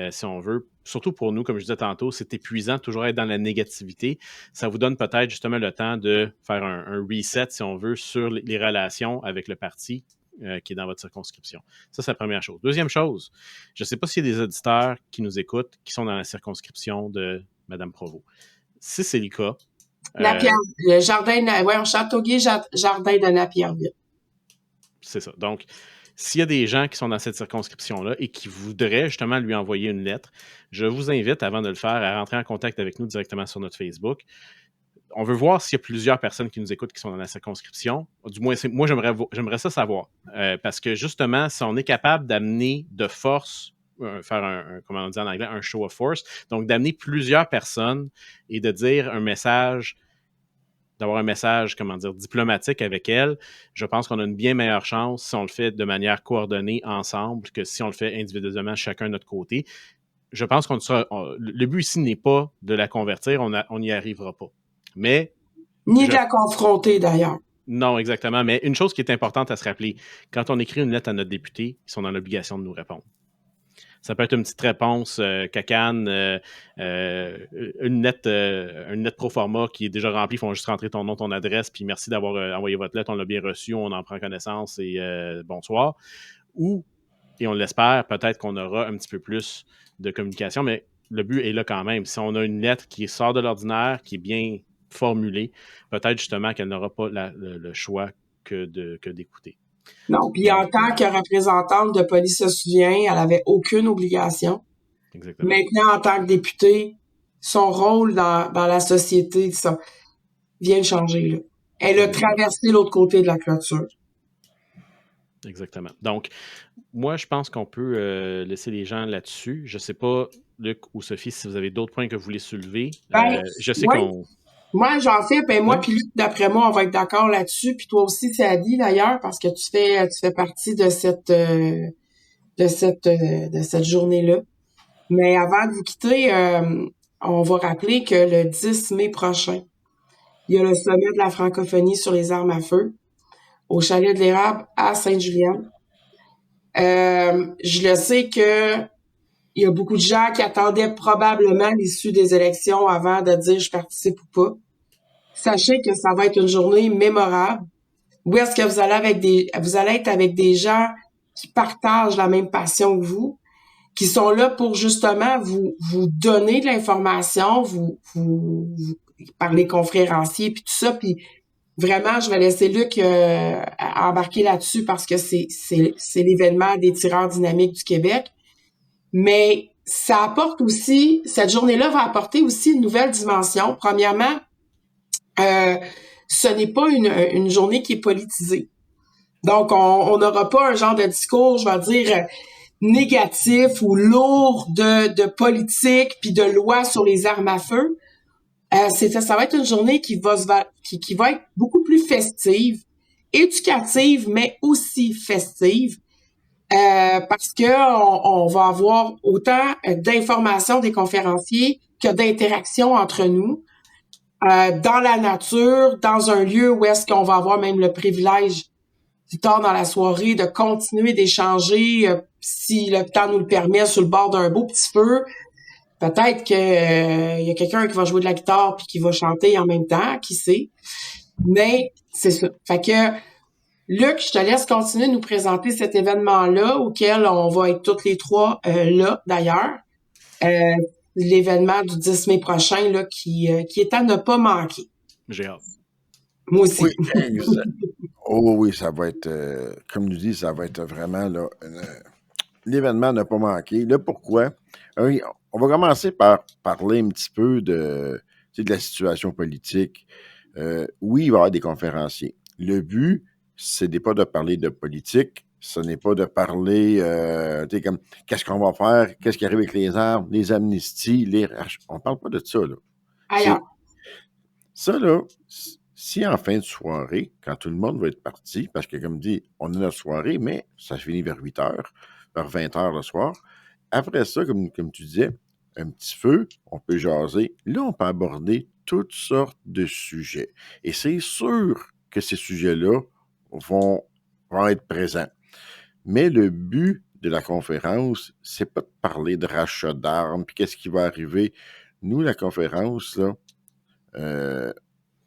si on veut. Surtout pour nous, comme je disais tantôt, c'est épuisant de toujours être dans la négativité. Ça vous donne peut-être justement le temps de faire un reset, si on veut, sur les relations avec le parti qui est dans votre circonscription. Ça, c'est la première chose. Deuxième chose, je ne sais pas s'il y a des auditeurs qui nous écoutent qui sont dans la circonscription de Mme Provost. Si c'est le cas... le jardin, Châteauguay, jardin de Napierville. C'est ça. Donc, s'il y a des gens qui sont dans cette circonscription-là et qui voudraient justement lui envoyer une lettre, je vous invite, avant de le faire, à rentrer en contact avec nous directement sur notre Facebook. On veut voir s'il y a plusieurs personnes qui nous écoutent qui sont dans la circonscription. Du moins, moi, j'aimerais ça savoir. Parce que justement, si on est capable d'amener de force, faire comment on dit en anglais, un show of force, donc d'amener plusieurs personnes et de dire un message d'avoir un message, diplomatique avec elle, je pense qu'on a une bien meilleure chance si on le fait de manière coordonnée ensemble que si on le fait individuellement, chacun de notre côté. Je pense le but ici n'est pas de la convertir, on n'y arrivera pas. Mais... Ni de la confronter, d'ailleurs. Non, exactement. Mais une chose qui est importante à se rappeler, quand on écrit une lettre à notre député, ils sont dans l'obligation de nous répondre. Ça peut être une petite réponse cacane, une lettre pro forma qui est déjà remplie. Ils font juste rentrer ton nom, ton adresse, puis merci d'avoir envoyé votre lettre, on l'a bien reçu, on en prend connaissance et bonsoir. Ou, et on l'espère, peut-être qu'on aura un petit peu plus de communication, mais le but est là quand même. Si on a une lettre qui sort de l'ordinaire, qui est bien formulée, peut-être justement qu'elle n'aura pas le choix que d'écouter. Non, puis en tant que représentante de Police se souvient, elle avait aucune obligation. Exactement. Maintenant, en tant que députée, son rôle dans la société, ça vient de changer, là. Elle a traversé l'autre côté de la clôture. Exactement. Donc, moi, je pense qu'on peut laisser les gens là-dessus. Je ne sais pas, Luc ou Sophie, si vous avez d'autres points que vous voulez soulever. Je sais qu'on... Moi, j'en fais, moi puis Luc, d'après moi, on va être d'accord là-dessus. Puis toi aussi, Sadi, d'ailleurs, parce que tu fais partie de cette journée-là. Mais avant de vous quitter, on va rappeler que le 10 mai prochain, il y a le sommet de la francophonie sur les armes à feu au Chalet de l'Érable à Sainte-Julienne. Je le sais que il y a beaucoup de gens qui attendaient probablement l'issue des élections avant de dire je participe ou pas. Sachez que ça va être une journée mémorable. Où est-ce que vous allez être avec des gens qui partagent la même passion que vous, qui sont là pour justement vous donner de l'information, vous par les conférenciers puis tout ça, puis vraiment je vais laisser Luc embarquer là-dessus parce que c'est l'événement des tireurs dynamiques du Québec. Mais ça apporte aussi, cette journée-là va apporter aussi une nouvelle dimension. Premièrement, ce n'est pas une journée qui est politisée. Donc, on n'aura pas un genre de discours, je vais dire, négatif ou lourd de politique puis de loi sur les armes à feu. Ça va être une journée qui va être beaucoup plus festive, éducative, mais aussi festive. Parce que on va avoir autant d'informations des conférenciers que d'interactions entre nous dans la nature, dans un lieu où est-ce qu'on va avoir même le privilège plus tard dans la soirée de continuer d'échanger si le temps nous le permet sur le bord d'un beau petit feu. Peut-être que y a quelqu'un qui va jouer de la guitare puis qui va chanter en même temps, qui sait. Mais c'est ça. Fait que Luc, je te laisse continuer de nous présenter cet événement-là auquel on va être toutes les trois là, d'ailleurs. L'événement du 10 mai prochain là, qui est à ne pas manquer. J'ai hâte. Moi aussi. Oui, exact. Oh oui, ça va être, comme nous dit, ça va être vraiment là, l'événement à ne pas manquer. Là, pourquoi? On va commencer par parler un petit peu de la situation politique. Oui, il va y avoir des conférenciers. Le but, ce n'est pas de parler de politique, ce n'est pas de parler, comme, qu'est-ce qu'on va faire, qu'est-ce qui arrive avec les armes, les amnisties, on ne parle pas de ça, là. Ailleurs. Ça, là, si en fin de soirée, quand tout le monde va être parti, parce que, comme dit, on a notre soirée, mais ça finit vers 8 heures, vers 20 heures le soir. Après ça, comme tu disais, un petit feu, on peut jaser. Là, on peut aborder toutes sortes de sujets. Et c'est sûr que ces sujets-là vont être présents. Mais le but de la conférence, c'est pas de parler de rachat d'armes, puis qu'est-ce qui va arriver. Nous, la conférence, là,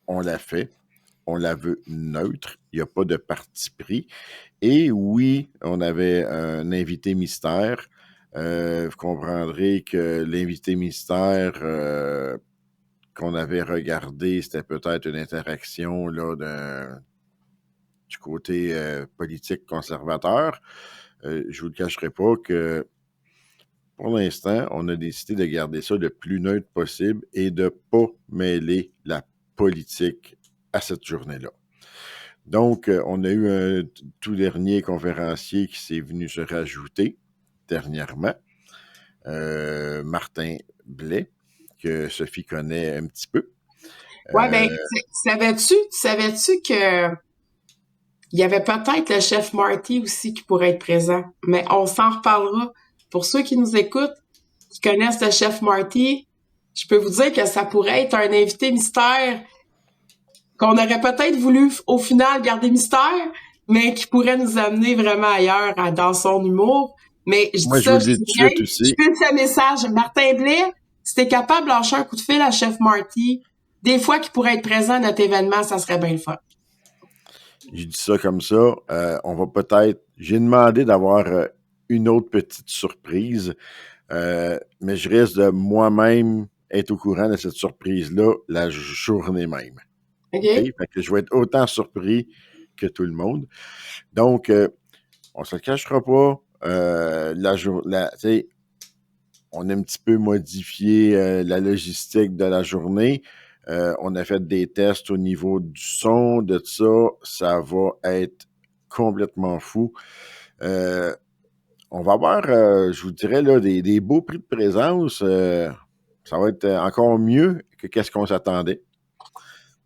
on l'a fait. On la veut neutre. Il n'y a pas de parti pris. Et oui, on avait un invité mystère. Vous comprendrez que l'invité mystère qu'on avait regardé, c'était peut-être une interaction là, du côté politique conservateur. Je ne vous le cacherai pas que pour l'instant, on a décidé de garder ça le plus neutre possible et de ne pas mêler la politique à cette journée-là. Donc, on a eu un tout dernier conférencier qui s'est venu se rajouter dernièrement, Martin Blais, que Sophie connaît un petit peu. Ouais, ben, savais-tu que il y avait peut-être le chef Marty aussi qui pourrait être présent, mais on s'en reparlera. Pour ceux qui nous écoutent, qui connaissent le chef Marty, je peux vous dire que ça pourrait être un invité mystère qu'on aurait peut-être voulu au final garder mystère, mais qui pourrait nous amener vraiment ailleurs dans son humour. Mais je Moi, dis je vous ça, le je dis dis tout de rien. suite Je aussi. fais ce message. Martin Blais, si t'es capable de lâcher un coup de fil à chef Marty, des fois qu'il pourrait être présent à notre événement, ça serait bien le fun. Je dis ça comme ça. On va peut-être. J'ai demandé d'avoir une autre petite surprise, mais je risque de moi-même être au courant de cette surprise-là la journée même. OK? Okay? Fait que je vais être autant surpris que tout le monde. Donc, on se le cachera pas. On a un petit peu modifié la logistique de la journée. On a fait des tests au niveau du son, de ça. Ça va être complètement fou. On va avoir, je vous dirais, là, des beaux prix de présence. Ça va être encore mieux que qu'est-ce qu'on s'attendait.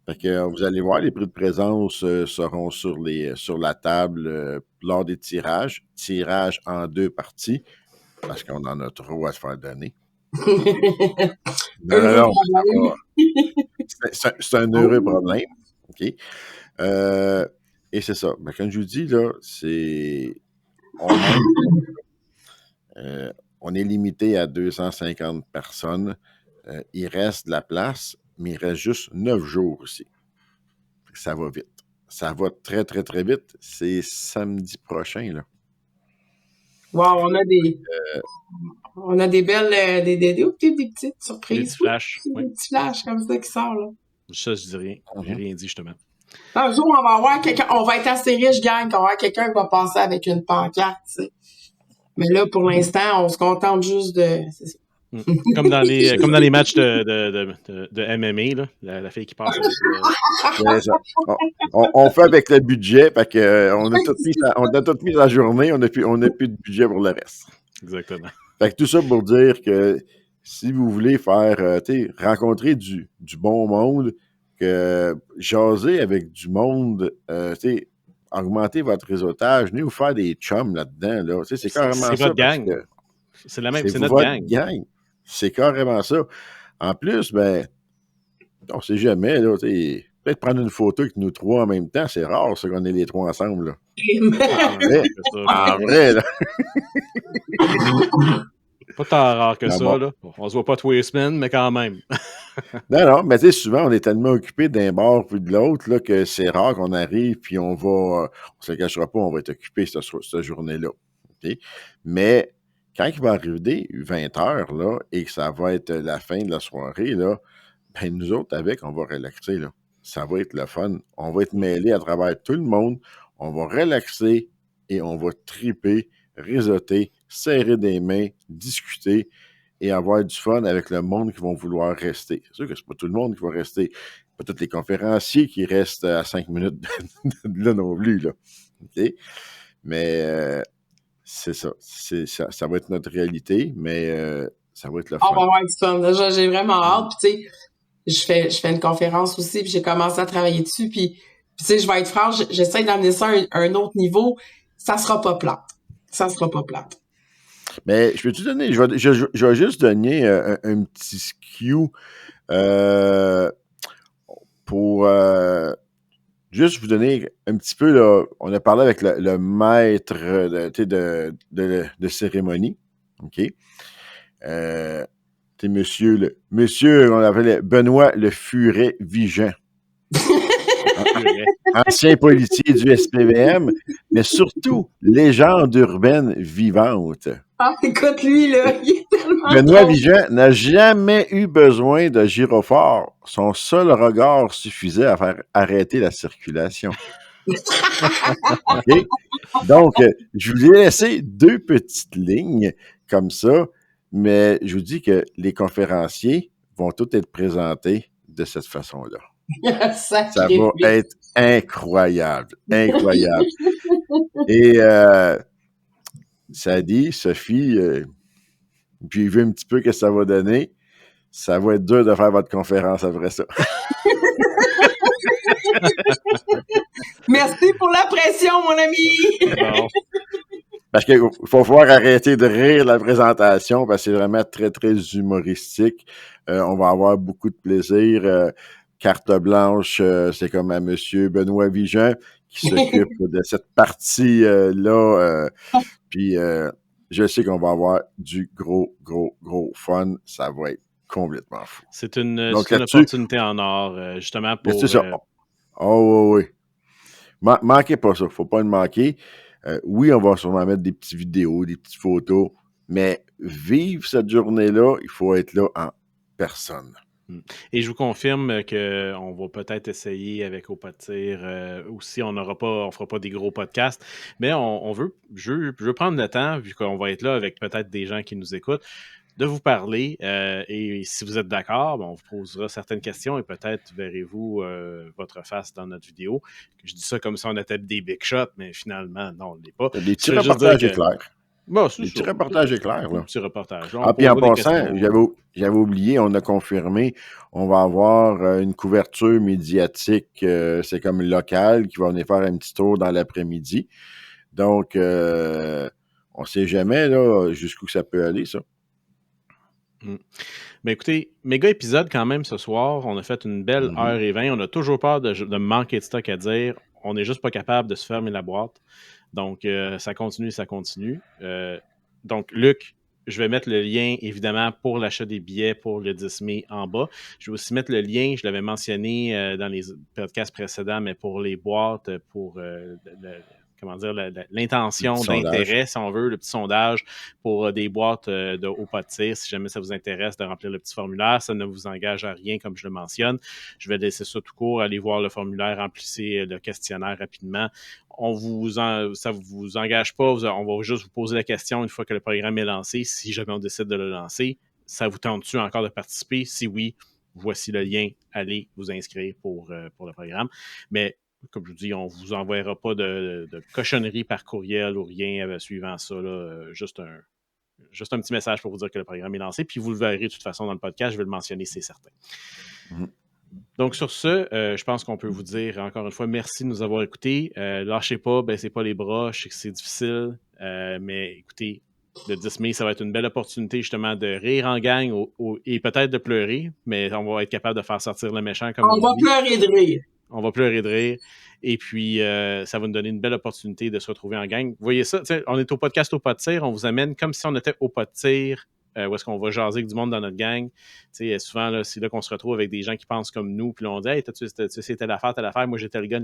Fait que vous allez voir, les prix de présence seront sur la table lors des tirages. Tirage en 2 parties, parce qu'on en a trop à se faire donner. Non, c'est un heureux problème. OK? Et c'est ça. Mais comme je vous dis, là, on est limité à 250 personnes. Il reste de la place, mais il reste juste 9 jours aussi. Ça va vite. Ça va très, très, très vite. C'est samedi prochain, là. Wow, on a des belles, des petites surprises. Des petits flashs. Des petits flashs comme ça qui sortent, là. Ça, je dis rien. J'ai rien dit, justement. Un jour, on va avoir quelqu'un, on va être assez riche, gang, qu'on va avoir quelqu'un qui va passer avec une pancarte, tu sais. Mais là, pour l'instant, on se contente juste de... C'est ça. Comme dans les matchs de MMA, là, la fille qui passe avec on fait avec le budget, fait que on a tout mis la journée, on n'a plus de budget pour le reste. Exactement. Fait que tout ça pour dire que si vous voulez faire, rencontrer du bon monde, que jaser avec du monde, augmenter votre réseautage, venez vous faire des chums là-dedans, là. C'est carrément ça. C'est votre gang. C'est notre gang. C'est carrément ça. En plus, ben, on sait jamais, là, peut-être prendre une photo avec nous trois en même temps, c'est rare, ça, qu'on est les trois ensemble, là. En vrai, là. Pas tant rare que ça, là. On se voit pas tous les semaines, mais quand même. Non, mais tu sais, souvent, on est tellement occupé d'un bord puis de l'autre, là, que c'est rare qu'on arrive puis on se le cachera pas, on va être occupé cette journée-là. Okay? Mais quand il va arriver 20 heures, là, et que ça va être la fin de la soirée, là, ben, nous autres, on va relaxer, là. Ça va être le fun. On va être mêlés à travers tout le monde. On va relaxer et on va triper, réseauter, serrer des mains, discuter et avoir du fun avec le monde qui vont vouloir rester. C'est sûr que c'est pas tout le monde qui va rester. Pas tous les conférenciers qui restent à 5 minutes de là non plus, là. Okay? Mais c'est ça. Ça va être notre réalité, mais ça va être le fun. On va avoir du fun. J'ai vraiment hâte. Puis, tu sais, je fais une conférence aussi, puis j'ai commencé à travailler dessus. Puis tu sais, je vais être franche, j'essaie d'amener ça à un autre niveau. Ça sera pas plate. Ça sera pas plate. Mais je peux te donner, je vais juste donner un petit skew pour juste vous donner un petit peu, là, on a parlé avec le maître de cérémonie, OK? Monsieur, on l'appelait Benoît Le Furet Vigent. Ancien policier du SPVM, mais surtout légende urbaine vivante. Ah, écoute, lui, là, il est tellement Benoît Vigent n'a jamais eu besoin de gyrophare. Son seul regard suffisait à faire arrêter la circulation. Okay? Donc, je vous ai laissé 2 petites lignes comme ça, mais je vous dis que les conférenciers vont tous être présentés de cette façon-là. Ça va être incroyable. Incroyable. Et ça dit, Sophie, puis il veut un petit peu que ça va donner. Ça va être dur de faire votre conférence après ça. Merci pour la pression, mon ami! Bon. Parce qu'il faut pouvoir arrêter de rire de la présentation parce que c'est vraiment très, très humoristique. On va avoir beaucoup de plaisir. Carte blanche, c'est comme à monsieur Benoît Vigent qui s'occupe de cette partie-là. Puis je sais qu'on va avoir du gros fun. Ça va être complètement fou. C'est une opportunité en or, justement, pour... C'est ça. Oh, oui. Manquez pas ça. Faut pas le manquer. Oui, on va sûrement mettre des petites vidéos, des petites photos, mais vivre cette journée-là, il faut être là en personne. Et je vous confirme qu'on va peut-être essayer avec Au Pas de Tir aussi, on fera pas des gros podcasts, mais je veux prendre le temps, vu qu'on va être là avec peut-être des gens qui nous écoutent, de vous parler. Et si vous êtes d'accord, on vous posera certaines questions et peut-être verrez-vous votre face dans notre vidéo. Je dis ça comme si on était des big shots, mais finalement, non, on ne l'est pas. Des petits reportages éclairs. Bon, des petits reportages éclairs, là. Petit reportage. Puis en passant, j'avais oublié, on a confirmé, on va avoir une couverture médiatique, c'est comme local, qui va venir faire un petit tour dans l'après-midi. Donc, on ne sait jamais là, jusqu'où ça peut aller, ça. Mais écoutez, méga épisode quand même ce soir. On a fait une belle 1h20. On a toujours peur de manquer de stock à dire. On n'est juste pas capable de se fermer la boîte. Donc, ça continue. Donc, Luc, je vais mettre le lien, évidemment, pour l'achat des billets pour le 10 mai en bas. Je vais aussi mettre le lien, je l'avais mentionné dans les podcasts précédents, mais pour les boîtes, pour l'intention d'intérêt, si on veut, le petit sondage pour des boîtes de Au Pas de Tir. Si jamais ça vous intéresse de remplir le petit formulaire, ça ne vous engage à rien, comme je le mentionne. Je vais laisser ça tout court, allez voir le formulaire, remplissez le questionnaire rapidement. Ça ne vous engage pas, on va juste vous poser la question une fois que le programme est lancé. Si jamais on décide de le lancer, ça vous tente-tu encore de participer? Si oui, voici le lien, allez vous inscrire pour le programme. Mais comme je vous dis, on ne vous enverra pas de cochonnerie par courriel ou rien suivant ça. Là, juste un petit message pour vous dire que le programme est lancé. Puis vous le verrez de toute façon dans le podcast. Je vais le mentionner, c'est certain. Donc sur ce, je pense qu'on peut vous dire encore une fois merci de nous avoir écoutés. Lâchez pas, baissez pas les bras. Je sais que c'est difficile, mais écoutez, le 10 mai, ça va être une belle opportunité justement de rire en gang et peut-être de pleurer, mais on va être capable de faire sortir le méchant comme on va pleurer de rire. On va pleurer de rire. Et puis, ça va nous donner une belle opportunité de se retrouver en gang. Vous voyez ça? On est au podcast Au Pas de Tir. On vous amène comme si on était au pas de tir, où est-ce qu'on va jaser avec du monde dans notre gang. Souvent, là, c'est là qu'on se retrouve avec des gens qui pensent comme nous. Puis là, on dit « Hey, c'est telle affaire. Moi, j'ai tel gun. »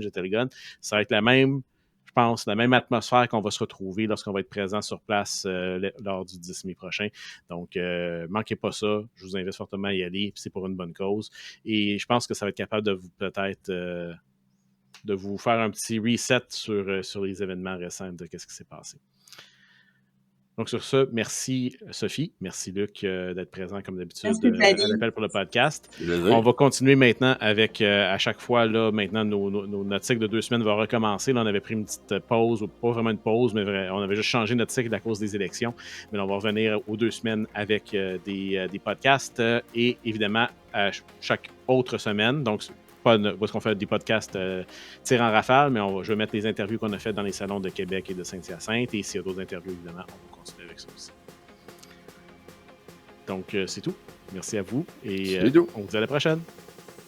Ça va être la même atmosphère qu'on va se retrouver lorsqu'on va être présent sur place lors du 10 mai prochain. Donc, manquez pas ça. Je vous invite fortement à y aller. C'est pour une bonne cause. Et je pense que ça va être capable de vous peut-être de vous faire un petit reset sur les événements récents de qu'est-ce qui s'est passé. Donc, sur ce, merci Sophie, merci Luc d'être présent comme d'habitude à l'appel pour le podcast. On va continuer maintenant avec, à chaque fois, là, maintenant, notre cycle de 2 semaines va recommencer. Là, on avait pris une petite pause, ou pas vraiment une pause, mais on avait juste changé notre cycle à cause des élections. Mais là, on va revenir aux 2 semaines avec des podcasts et évidemment, à chaque autre semaine. Donc, pas parce qu'on fait des podcasts tir en rafale, mais je vais mettre les interviews qu'on a faites dans les salons de Québec et de Saint-Hyacinthe. Et s'il y a d'autres interviews, évidemment, on va continuer avec ça aussi. Donc, c'est tout. Merci à vous. Et on vous dit à la prochaine.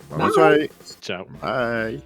Bonne soirée. Ciao. Bye.